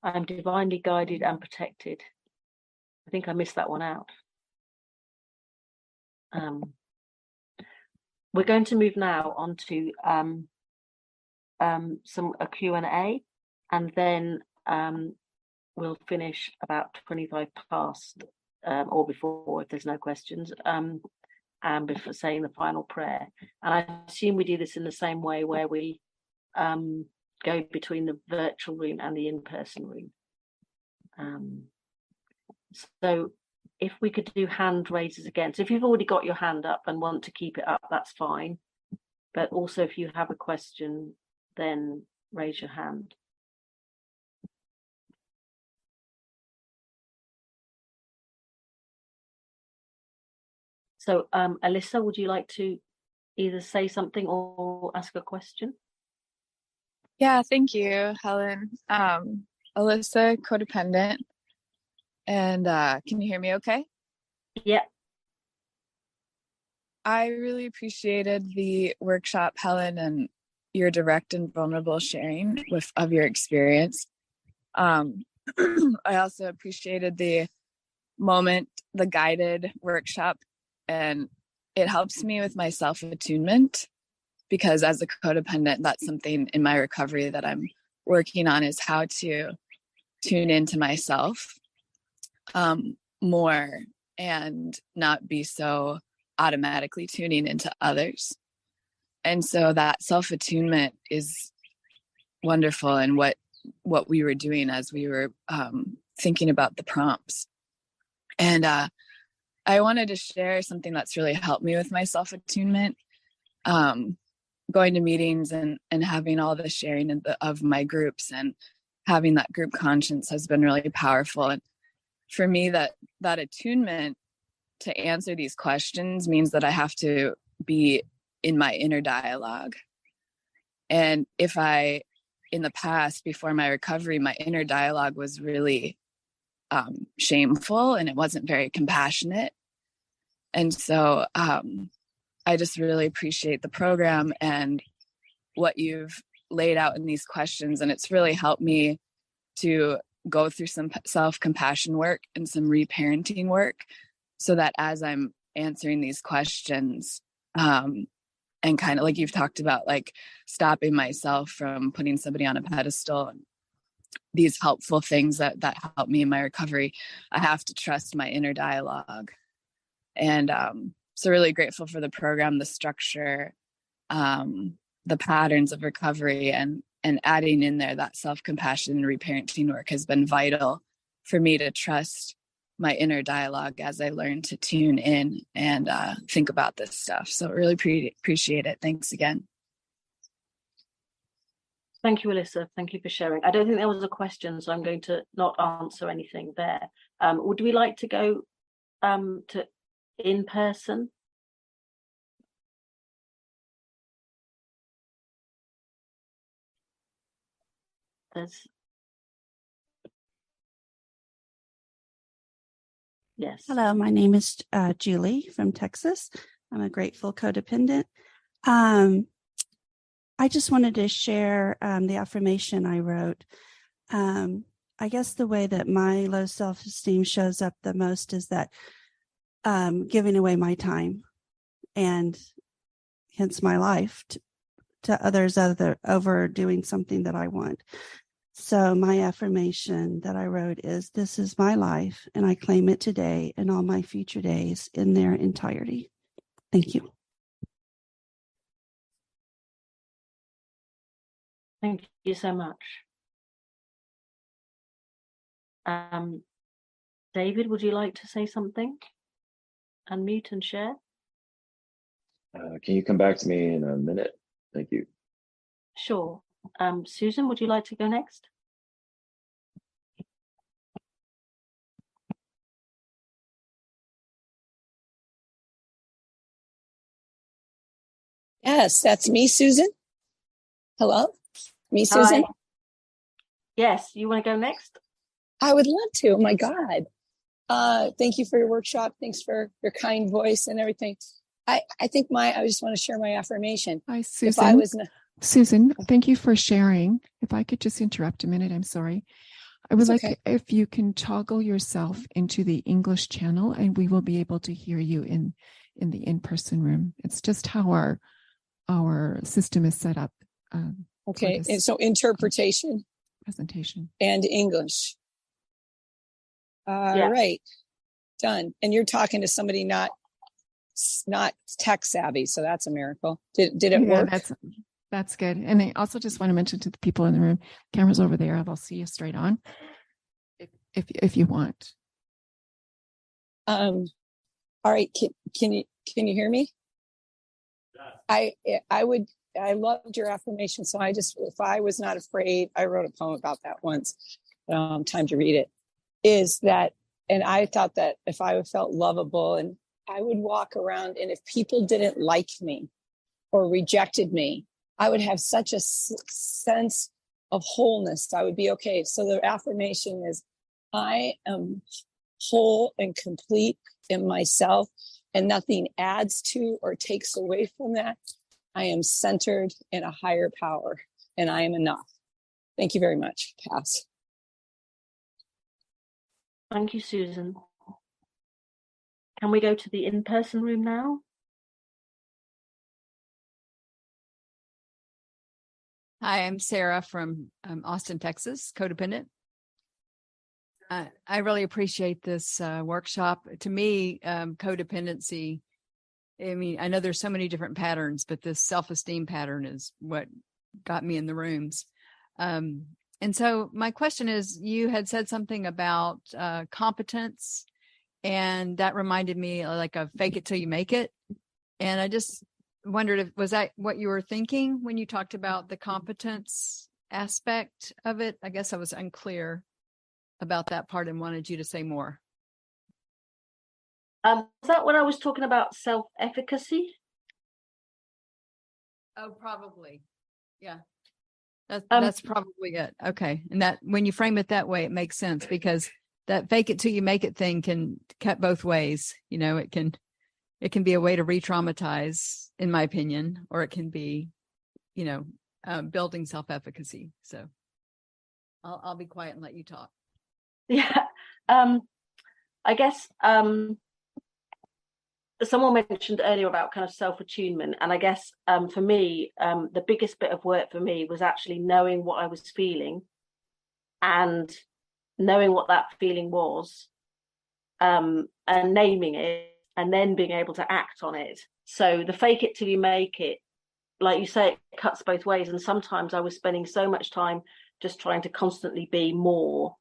I'm divinely guided and protected. I think I missed that one out. We're going to move now on to a Q&A, and then we'll finish about 25 past or before if there's no questions, and before saying the final prayer. And I assume we do this in the same way where we go between the virtual room and the in-person room. So if we could do hand raises again. So if you've already got your hand up and want to keep it up, that's fine. But also if you have a question, then raise your hand. So Alyssa, would you like to either say something or ask a question? Yeah, thank you, Helen. Alyssa, codependent. And can you hear me okay? Yeah. I really appreciated the workshop, Helen, and your direct and vulnerable sharing of your experience. I also appreciated the guided workshop, and it helps me with my self-attunement, because as a codependent, that's something in my recovery that I'm working on, is how to tune into myself more and not be so automatically tuning into others. And so that self-attunement is wonderful, and what we were doing as we were thinking about the prompts. And I wanted to share something that's really helped me with my self-attunement. Going to meetings and having all the sharing of my groups and having that group conscience has been really powerful. And for me, that attunement to answer these questions means that I have to be in my inner dialogue. And if in the past, before my recovery, my inner dialogue was really shameful and it wasn't very compassionate. And so I just really appreciate the program and what you've laid out in these questions. And it's really helped me to go through some self-compassion work and some reparenting work, so that as I'm answering these questions, and kind of like you've talked about, like stopping myself from putting somebody on a pedestal, and these helpful things that help me in my recovery, I have to trust my inner dialogue. And so really grateful for the program, the structure, the patterns of recovery, and adding in there that self-compassion and reparenting work has been vital for me to trust my inner dialogue as I learn to tune in and think about this stuff. So really appreciate it. Thanks again. Thank you, Alyssa. Thank you for sharing. I don't think there was a question, so I'm going to not answer anything there. Would we like to go to in person? Yes. Hello, my name is Julie from Texas. I'm a grateful codependent. I just wanted to share the affirmation I wrote. I guess the way that my low self-esteem shows up the most is that giving away my time, and hence my life to others over doing something that I want. So my affirmation that I wrote is, this is my life, and I claim it today and all my future days in their entirety. Thank you. Thank you so much. David, would you like to say something? Unmute and share. Can you come back to me in a minute? Thank you. Sure. Susan, would you like to go next? Yes, that's me, Susan. Hello, me, Susan. Hi. Yes, you want to go next? I would love to. Oh my God. Thank you for your workshop. Thanks for your kind voice and everything. I think I just want to share my affirmation. Hi, Susan. If I was Susan, thank you for sharing. If I could just interrupt a minute, I'm sorry. I would like if you can toggle yourself into the English channel, and we will be able to hear you in the in-person room. It's just how our system is set up. Okay, and so interpretation, presentation, and English. Yeah. Right, done. And you're talking to somebody not tech savvy, so that's a miracle. Did it work? That's good. And I also just want to mention to the people in the room, cameras over there, they'll see you straight on if you want. All right, can you hear me? I loved your affirmation. So if I was not afraid, I wrote a poem about that once. Time to read it. Is that, and I thought that if I felt lovable and I would walk around, and if people didn't like me or rejected me, I would have such a sense of wholeness. I would be okay. So the affirmation is, I am whole and complete in myself, and nothing adds to or takes away from that. I am centered in a higher power, and I am enough. Thank you very much. Pass. Thank you, Susan. Can we go to the in-person room now? Hi, I'm Sarah from Austin, Texas, codependent. I really appreciate this workshop. To me, codependency, I mean, I know there's so many different patterns, but this self-esteem pattern is what got me in the rooms. And so my question is, you had said something about competence, and that reminded me like of fake it till you make it. And I just wondered, was that what you were thinking when you talked about the competence aspect of it? I guess I was unclear about that part and wanted you to say more. Is that when I was talking about self-efficacy? Oh, probably. Yeah. That's probably it. Okay. And that when you frame it that way, it makes sense, because that fake it till you make it thing can cut both ways. You know, it can be a way to re-traumatize, in my opinion, or it can be, building self-efficacy. So I'll be quiet and let you talk. Yeah. I guess someone mentioned earlier about kind of self-attunement, and I guess for me, the biggest bit of work for me was actually knowing what I was feeling and knowing what that feeling was, and naming it, and then being able to act on it. So the fake it till you make it, like you say, it cuts both ways. And sometimes I was spending so much time just trying to constantly be more,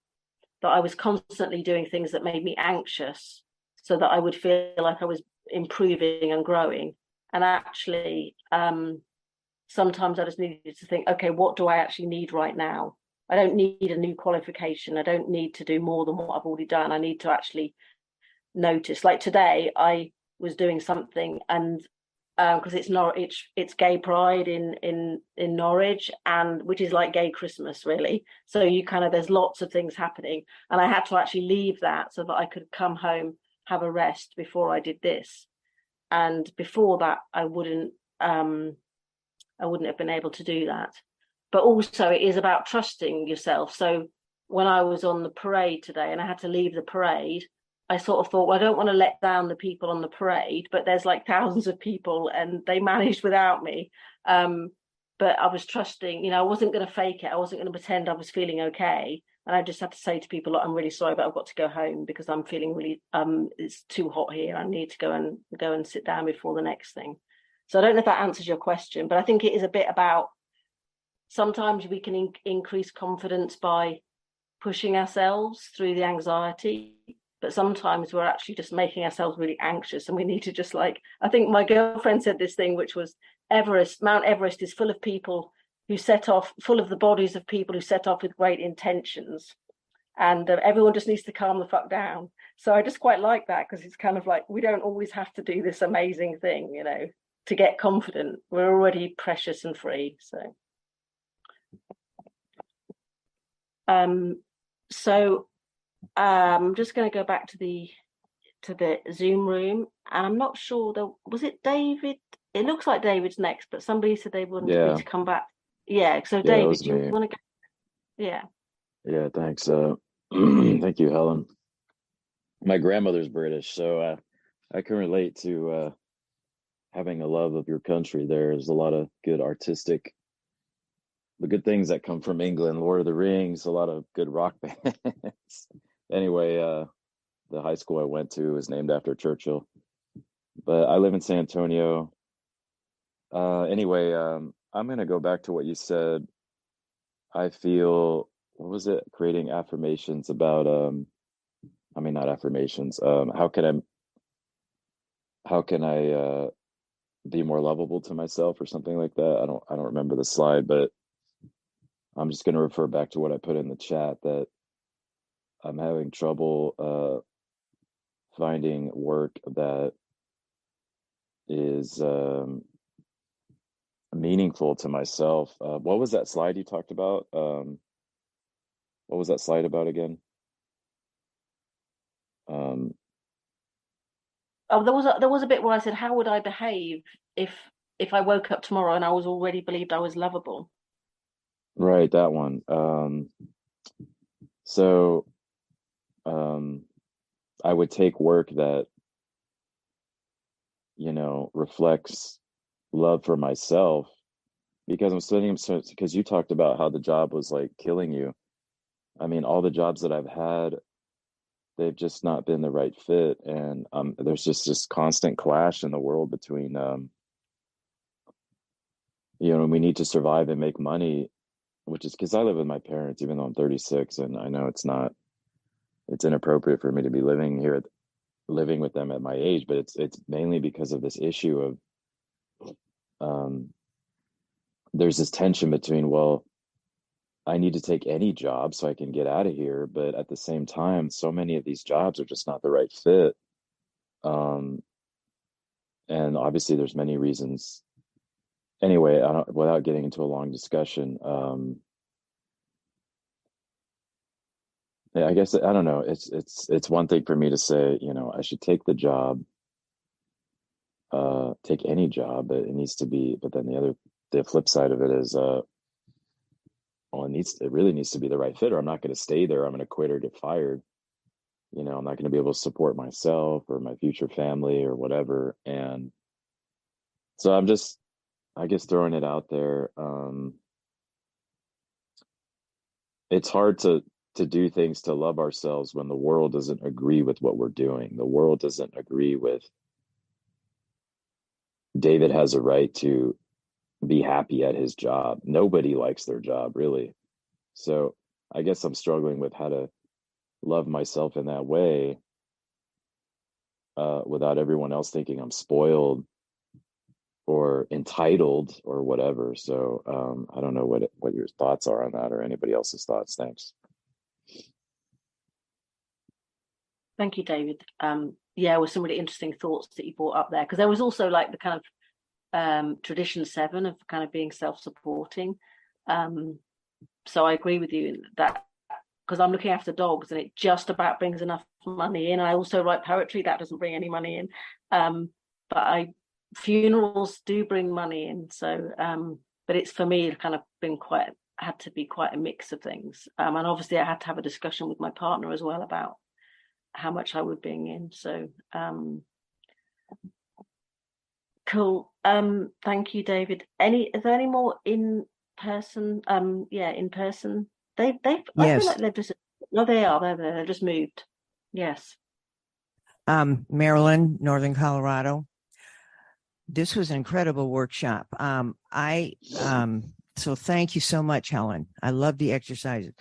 that I was constantly doing things that made me anxious, so that I would feel like I was improving and growing. And actually, sometimes I just needed to think, okay, what do I actually need right now? I don't need a new qualification. I don't need to do more than what I've already done. I need to actually notice. Like today, I was doing something, and because it's Gay Pride in Norwich, and which is like Gay Christmas, really. So there's lots of things happening, and I had to actually leave that so that I could come home, have a rest before I did this. And before that, I wouldn't have been able to do that. But also, it is about trusting yourself. So when I was on the parade today and I had to leave the parade, I sort of thought, well, I don't want to let down the people on the parade, but there's like thousands of people and they managed without me. But I was trusting, I wasn't going to fake it. I wasn't going to pretend I was feeling okay. And I just had to say to people, look, I'm really sorry, but I've got to go home because I'm feeling really, it's too hot here. I need to go and sit down before the next thing. So I don't know if that answers your question, but I think it is a bit about, sometimes we can increase confidence by pushing ourselves through the anxiety. but sometimes we're actually just making ourselves really anxious, and we need to just like, I think my girlfriend said this thing, which was Mount Everest is full of people who set off, full of the bodies of people who set off with great intentions, and everyone just needs to calm the fuck down. So I just quite like that, because it's kind of like, we don't always have to do this amazing thing, you know, to get confident. We're already precious and free. So I'm just going to go back to the Zoom room, and I'm not sure, was it David? It looks like David's next, but somebody said they wanted me to come back. Yeah, so Yeah, David, was do you me. want to go? Yeah. Yeah, thanks. Thank you, Helen. My grandmother's British, so I can relate to having a love of your country. There's a lot of good the good things that come from England, Lord of the Rings, a lot of good rock bands. Anyway, the high school I went to is named after Churchill, but I live in San Antonio. Anyway, I'm going to go back to what you said. I feel, what was it? Creating affirmations about, not affirmations. How can I be more lovable to myself or something like that? I don't remember the slide, but I'm just going to refer back to what I put in the chat, that I'm having trouble finding work that is meaningful to myself. What was that slide you talked about? What was that slide about again? There was a bit where I said, how would I behave if I woke up tomorrow and I was already believed I was lovable? Right, that one. So I would take work that, reflects love for myself, because I'm studying, because you talked about how the job was like killing you. I mean, all the jobs that I've had, they've just not been the right fit. And there's just this constant clash in the world between, we need to survive and make money, which is because I live with my parents, even though I'm 36, and I know it's inappropriate for me to be living with them at my age, but it's mainly because of this issue of, there's this tension between, well, I need to take any job so I can get out of here, but at the same time, so many of these jobs are just not the right fit. And obviously there's many reasons. Anyway, without getting into a long discussion, I guess, I don't know. It's one thing for me to say, I should take the job, take any job, but it needs to be, but then the flip side of it is, well, it really needs to be the right fit, or I'm not going to stay there. I'm going to quit or get fired. I'm not going to be able to support myself or my future family or whatever. And so I'm just, I guess, throwing it out there. It's hard to do things to love ourselves when the world doesn't agree with what we're doing. The world doesn't agree with David has a right to be happy at his job. Nobody likes their job, really. So I guess I'm struggling with how to love myself in that way, without everyone else thinking I'm spoiled or entitled or whatever. So I don't know what your thoughts are on that, or anybody else's thoughts. Thanks. Thank you, David. Yeah, with some really interesting thoughts that you brought up there, because there was also like the kind of tradition 7 of kind of being self-supporting. So I agree with you that, because I'm looking after dogs and it just about brings enough money in. I also write poetry, that doesn't bring any money in. But funerals do bring money in. So, but it's, for me, kind of had to be quite a mix of things. And obviously I had to have a discussion with my partner as well about how much I would bring in. So, cool. Thank you, David. Is there any more in person? In person. They've I feel like they've just, no, they are, they've just moved. Yes. Maryland, Northern Colorado. This was an incredible workshop. So thank you so much, Helen. I love the exercises.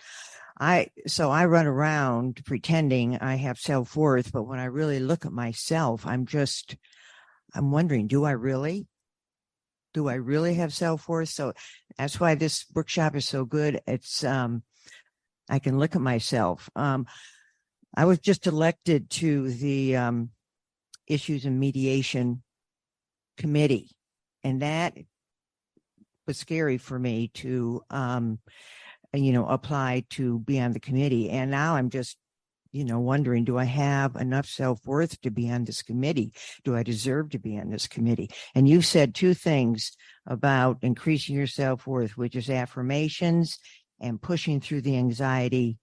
So I run around pretending I have self-worth, but when I really look at myself, I'm wondering, do I really have self-worth? So that's why this workshop is so good. It's I can look at myself. I was just elected to the Issues and Mediation Committee, and that was scary for me to apply to be on the committee. And now I'm just wondering, do I have enough self-worth to be on this committee? Do I deserve to be on this committee? And you said two things about increasing your self-worth, which is affirmations and pushing through the anxiety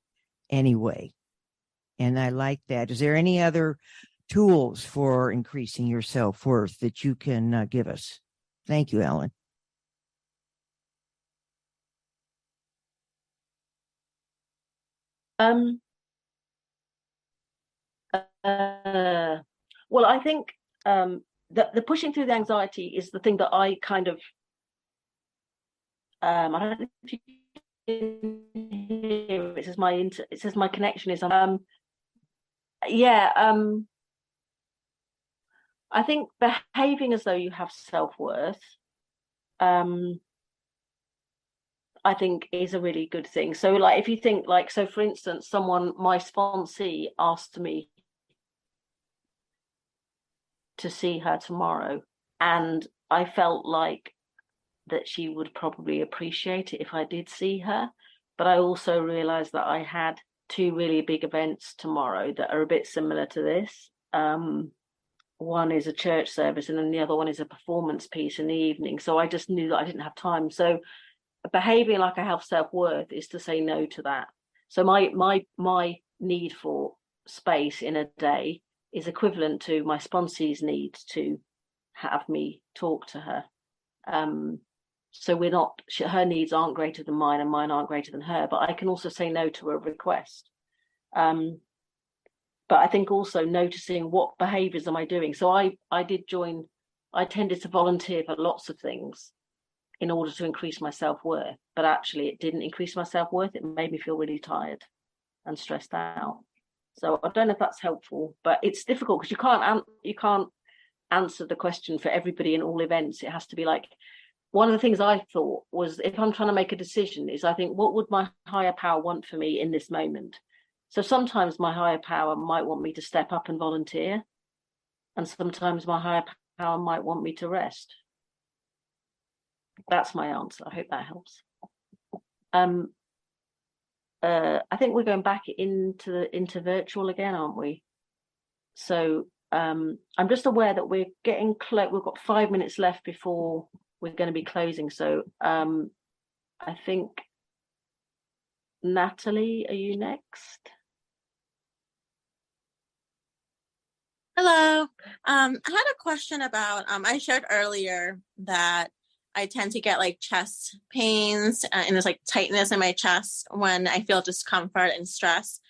anyway. And I like that. Is there any other tools for increasing your self-worth that you can give us? Thank you, Helen. Well, I think the pushing through the anxiety is the thing that I kind of I don't know if you can hear it. It says my connection is I think behaving as though you have self-worth I think is a really good thing. So like if you think like, so for instance, my sponsee asked me to see her tomorrow, and I felt like that she would probably appreciate it if I did see her. But I also realized that I had two really big events tomorrow that are a bit similar to this. One is a church service, and then the other one is a performance piece in the evening. So I just knew that I didn't have time. So behaving like I have self-worth is to say no to that. So my need for space in a day is equivalent to my sponsee's need to have me talk to her. So we're not, her needs aren't greater than mine and mine aren't greater than her, but I can also say no to a request. But I think also noticing what behaviors am I doing. So I tended to volunteer for lots of things in order to increase my self-worth, but actually it didn't increase my self-worth. It made me feel really tired and stressed out. So I don't know if that's helpful, but it's difficult because you can't answer the question for everybody in all events. It has to be like, one of the things I thought was, if I'm trying to make a decision, is I think, what would my higher power want for me in this moment? So sometimes my higher power might want me to step up and volunteer, and sometimes my higher power might want me to rest. That's my answer. I hope that helps. I think we're going back into virtual again, aren't we? So I'm just aware that we're getting close. We've got 5 minutes left before we're going to be closing. So I think, Natalie, are you next? Hello. I had a question about, I shared earlier that I tend to get like chest pains and there's like tightness in my chest when I feel discomfort and stress.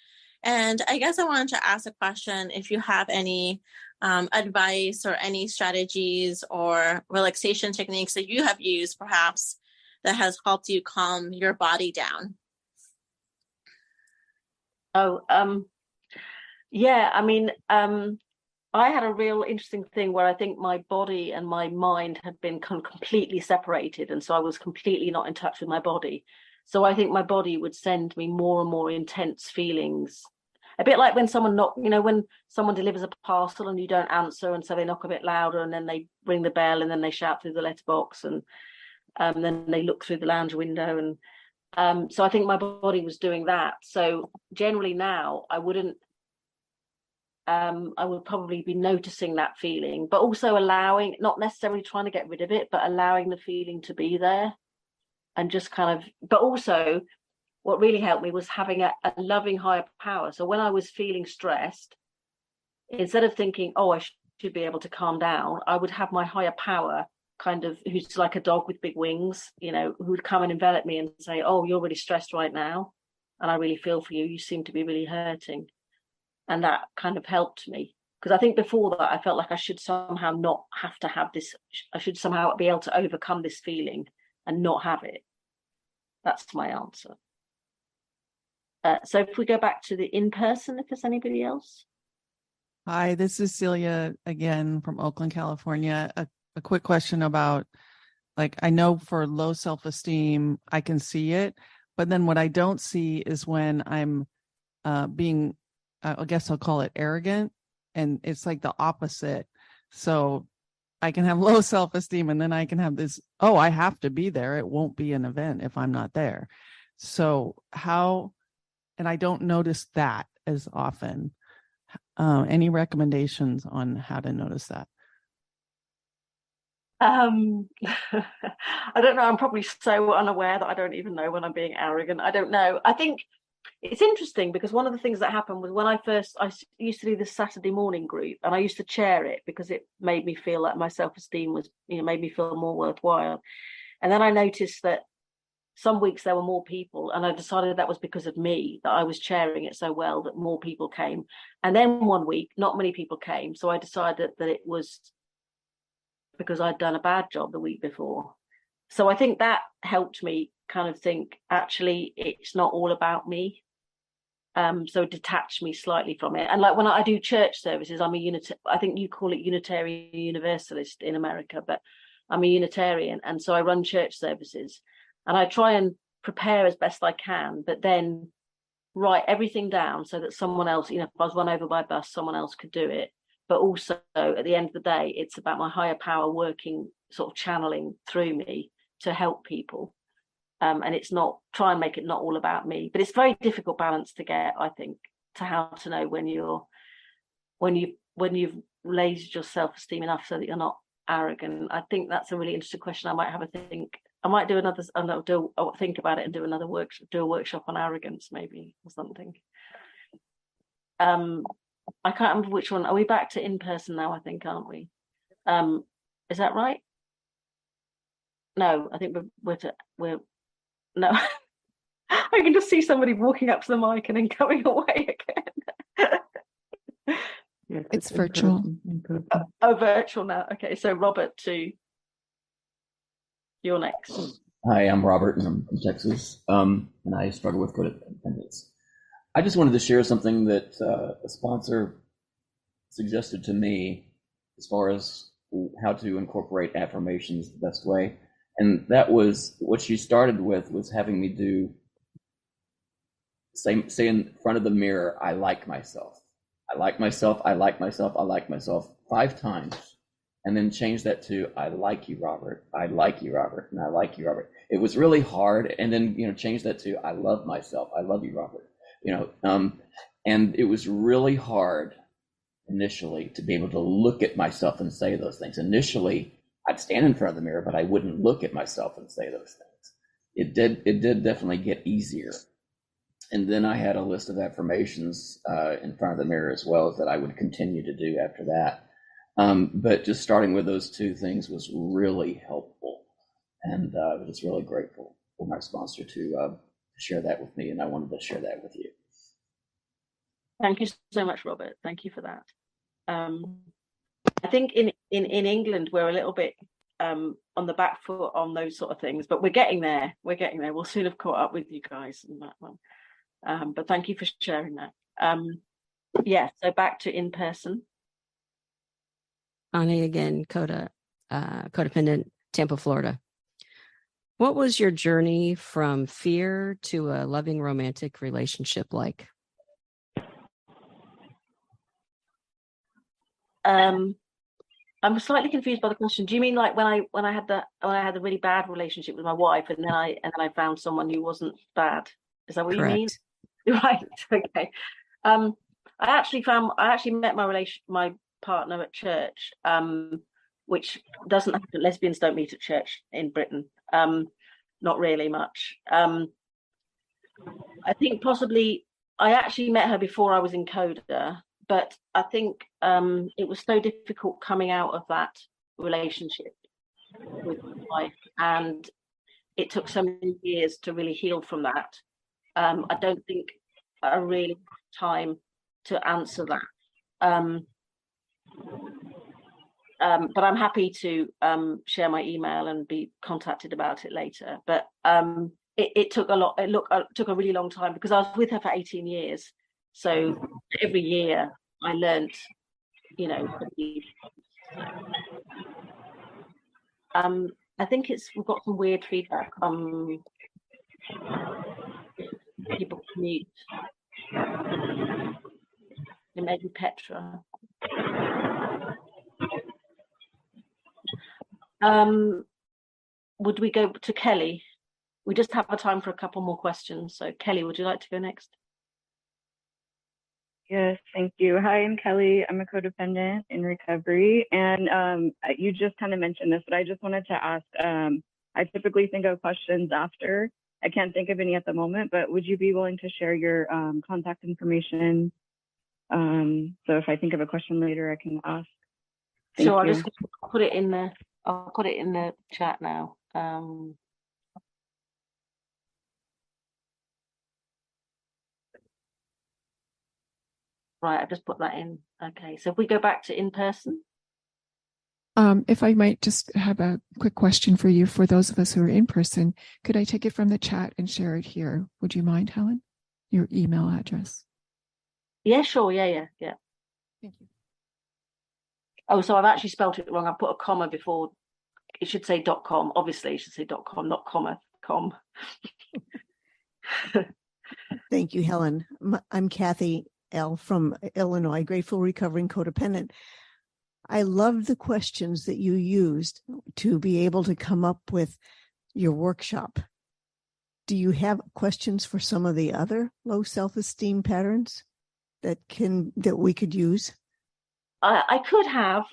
And I guess I wanted to ask a question if you have any advice or any strategies or relaxation techniques that you have used perhaps that has helped you calm your body down. Yeah, I mean, I had a real interesting thing where I think my body and my mind had been completely separated, and so I was completely not in touch with my body. So I think my body would send me more and more intense feelings, a bit like when when someone delivers a parcel and you don't answer, and so they knock a bit louder, and then they ring the bell, and then they shout through the letterbox, and then they look through the lounge window, and so I think my body was doing that. So generally now I would probably be noticing that feeling, but also allowing, not necessarily trying to get rid of it, but allowing the feeling to be there, and just kind of, but also what really helped me was having a loving higher power. So when I was feeling stressed, instead of thinking, oh, I should be able to calm down, I would have my higher power kind of, who's like a dog with big wings, who would come and envelop me and say, oh, you're really stressed right now, and I really feel for you. You seem to be really hurting. And that kind of helped me, because I think before that I felt like I should somehow not have to have this. I should somehow be able to overcome this feeling and not have it. That's my answer. So if we go back to the in-person, if there's anybody else. Hi, this is Celia again from Oakland, California. A quick question about, like, I know for low self-esteem, I can see it, but then what I don't see is when I'm being, I guess I'll call it arrogant, and it's like the opposite. So I can have low self-esteem and then I can have this, oh, I have to be there. It won't be an event if I'm not there. So how, and I don't notice that as often. Any recommendations on how to notice that? I don't know. I'm probably so unaware that I don't even know when I'm being arrogant. I don't know. I think it's interesting because one of the things that happened was when I used to do this Saturday morning group, and I used to chair it because it made me feel like my self-esteem was, made me feel more worthwhile. And then I noticed that some weeks there were more people, and I decided that was because of me, that I was chairing it so well that more people came. And then one week, not many people came. So I decided that it was because I'd done a bad job the week before. So I think that helped me kind of think, actually, it's not all about me. So it detached me slightly from it. And like when I do church services, I'm I think you call it Unitarian Universalist in America, but I'm a Unitarian. And so I run church services and I try and prepare as best I can, but then write everything down so that someone else, if I was run over by a bus, someone else could do it. But also at the end of the day, it's about my higher power working, sort of channeling through me to help people. And it's not, try and make it not all about me, but it's a very difficult balance to get, I think, to how to know when you've raised your self-esteem enough so that you're not arrogant. I think that's a really interesting question. I might have a think. I might do think about it and do another workshop on arrogance maybe or something. I can't remember which one. Are we back to in person now? I think, aren't we? Is that right? No, I think we're no. I can just see somebody walking up to the mic and then going away again. Yeah, it's virtual. Virtual now. Okay, so Robert, you're next. Hi, I'm Robert, and I'm from Texas, and I struggle with codependence. I just wanted to share something that a sponsor suggested to me as far as how to incorporate affirmations the best way. And that was what she started with, was having me say in front of the mirror, I like myself. I like myself, I like myself, I like myself 5 times. And then change that to, I like you, Robert. I like you, Robert. And I like you, Robert. It was really hard. And then, change that to, I love myself. I love you, Robert. And it was really hard initially to be able to look at myself and say those things. Initially, I'd stand in front of the mirror, but I wouldn't look at myself and say those things. It did definitely get easier. And then I had a list of affirmations in front of the mirror as well that I would continue to do after that. But just starting with those 2 things was really helpful. And I was just really grateful for my sponsor to share that with me. And I wanted to share that with you. Thank you so much, Robert. Thank you for that. I think in England, we're a little bit on the back foot on those sort of things, but we're getting there. We'll soon have caught up with you guys in that one. But thank you for sharing that. So back to in person. Ani again, CoDA, codependent, Tampa, Florida. What was your journey from fear to a loving romantic relationship like? I'm slightly confused by the question. Do you mean like when I had the really bad relationship with my wife, and then I found someone who wasn't bad? Is that what Correct. You mean? Right. Okay. I actually met my partner at church, which doesn't happen. Lesbians don't meet at church in Britain. Not really much. I think possibly I actually met her before I was in CoDA, but I think it was so difficult coming out of that relationship with my wife, and it took so many years to really heal from that. I don't think I really have time to answer that. But I'm happy to share my email and be contacted about it later. But it took a lot. It took a really long time because I was with her for 18 years. So every year I learned, you know. I think we've got some weird feedback. People mute. It may be Petra. Would we go to Kelly? We just have a time for a couple more questions. So Kelly, would you like to go next? Yes, thank you. Hi, I'm Kelly. I'm a codependent in recovery. And you just kind of mentioned this, but I just wanted to ask, I typically think of questions after. I can't think of any at the moment, but would you be willing to share your contact information? So if I think of a question later, I can ask. Sure, I'll just put it in the, I'll put it in the chat now. Right, I've just put that in. Okay, so if we go back to in person. If I might just have a quick question for you, for those of us who are in person, could I take it from the chat and share it here? Would you mind, Helen? Your email address. Yeah, sure. Yeah. Thank you. Oh, so I've actually spelled it wrong. I put a comma before. It should say .com. Obviously, it should say .com, not comma, com. Thank you, Helen. I'm Kathy L. from Illinois, grateful, recovering codependent. I love the questions that you used to be able to come up with your workshop. Do you have questions for some of the other low self-esteem patterns that we could use? I could have.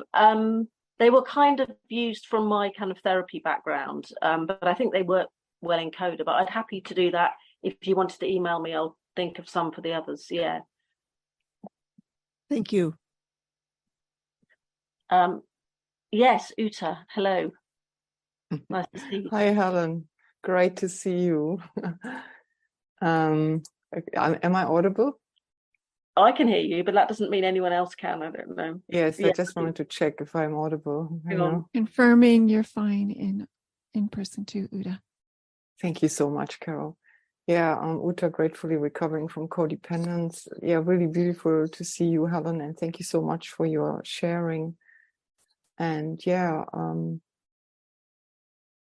They were kind of used from my kind of therapy background, but I think they work well in CoDA. But I'd happy to do that. If you wanted to email me, I'll think of some for the others. Yeah. Thank you. Yes, Uta. Hello. Nice to see you. Hi, Helen. Great to see you. Am I audible? I can hear you, but that doesn't mean anyone else can. I don't know. Yes, I just wanted to check if I'm audible. Confirming you're fine in person too, Uta. Thank you so much, Carol. Yeah, Uta, gratefully recovering from codependence. Yeah, really beautiful to see you, Helen, and thank you so much for your sharing. And yeah,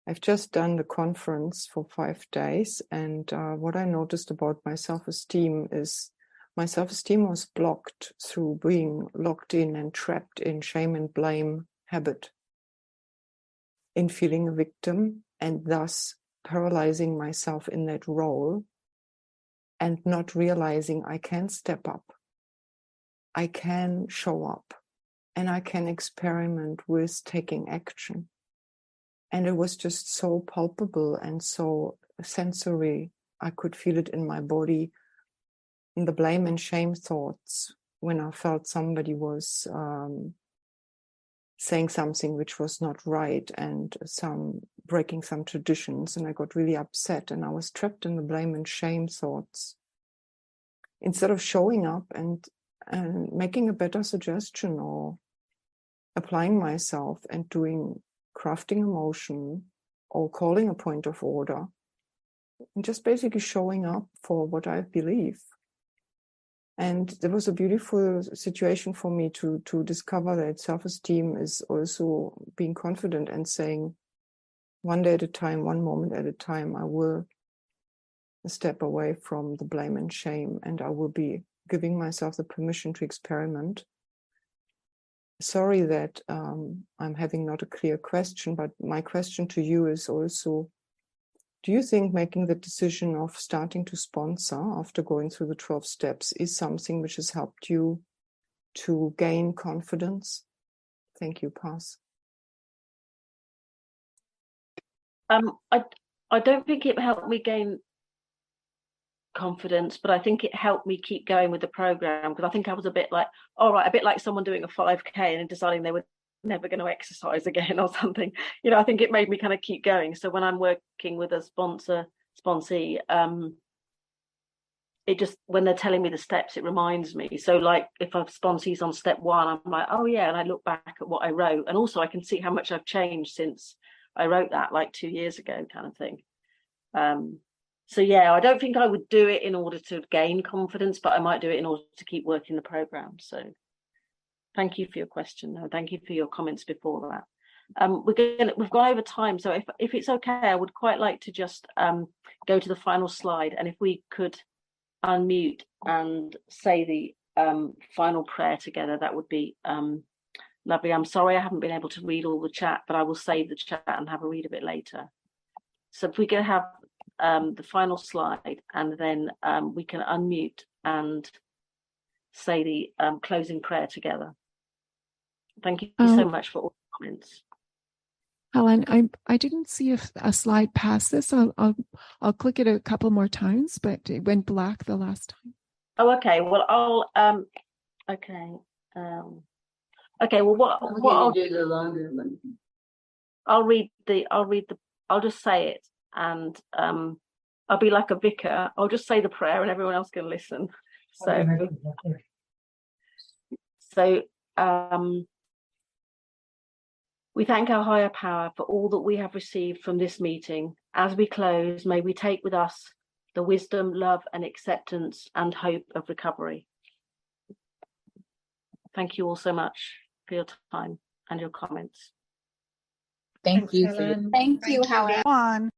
I've just done the conference for 5 days, and what I noticed about my self-esteem is my self-esteem was blocked through being locked in and trapped in shame and blame habit, in feeling a victim, and thus paralyzing myself in that role and not realizing I can step up, I can show up, and I can experiment with taking action. And it was just so palpable and so sensory. I could feel it in my body, in the blame and shame thoughts when I felt somebody was saying something which was not right and breaking some traditions, and I got really upset and I was trapped in the blame and shame thoughts. Instead of showing up and making a better suggestion or applying myself and crafting emotion or calling a point of order, and just basically showing up for what I believe. And there was a beautiful situation for me to discover that self-esteem is also being confident and saying, one day at a time, one moment at a time, I will step away from the blame and shame, and I will be giving myself the permission to experiment. Sorry that I'm having not a clear question, but my question to you is also, do you think making the decision of starting to sponsor after going through the 12 steps is something which has helped you to gain confidence? Thank you, pass. I don't think it helped me gain confidence, but I think it helped me keep going with the program, because I think I was a bit like someone doing a 5K and deciding they were never going to exercise again or something. I think it made me kind of keep going. So when I'm working with a sponsee, it just, when they're telling me the steps, it reminds me. So like if a sponsee's on step 1, I'm like, oh yeah, and I look back at what I wrote, and also I can see how much I've changed since I wrote that like 2 years ago, kind of thing. yeah, I don't think I would do it in order to gain confidence, but I might do it in order to keep working the program. So thank you for your question. No, thank you for your comments before that. We've gone over time, so if it's okay, I would quite like to just go to the final slide, and if we could unmute and say the final prayer together, that would be lovely. I'm sorry I haven't been able to read all the chat, but I will save the chat and have a read of it later. So if we could have the final slide, and then we can unmute and say the closing prayer together. Thank you so much for all the comments. Helen, I didn't see a slide past this. I'll click it a couple more times, but it went black the last time. Oh, okay. Well, I'll okay. Okay. Well, what I'll do the longer one. I'll just say it, and I'll be like a vicar. I'll just say the prayer, and everyone else can listen. So we thank our higher power for all that we have received from this meeting. As we close, may we take with us the wisdom, love, and acceptance and hope of recovery. Thank you all so much for your time and your comments. Thank you, Helen. Thank you, Helen.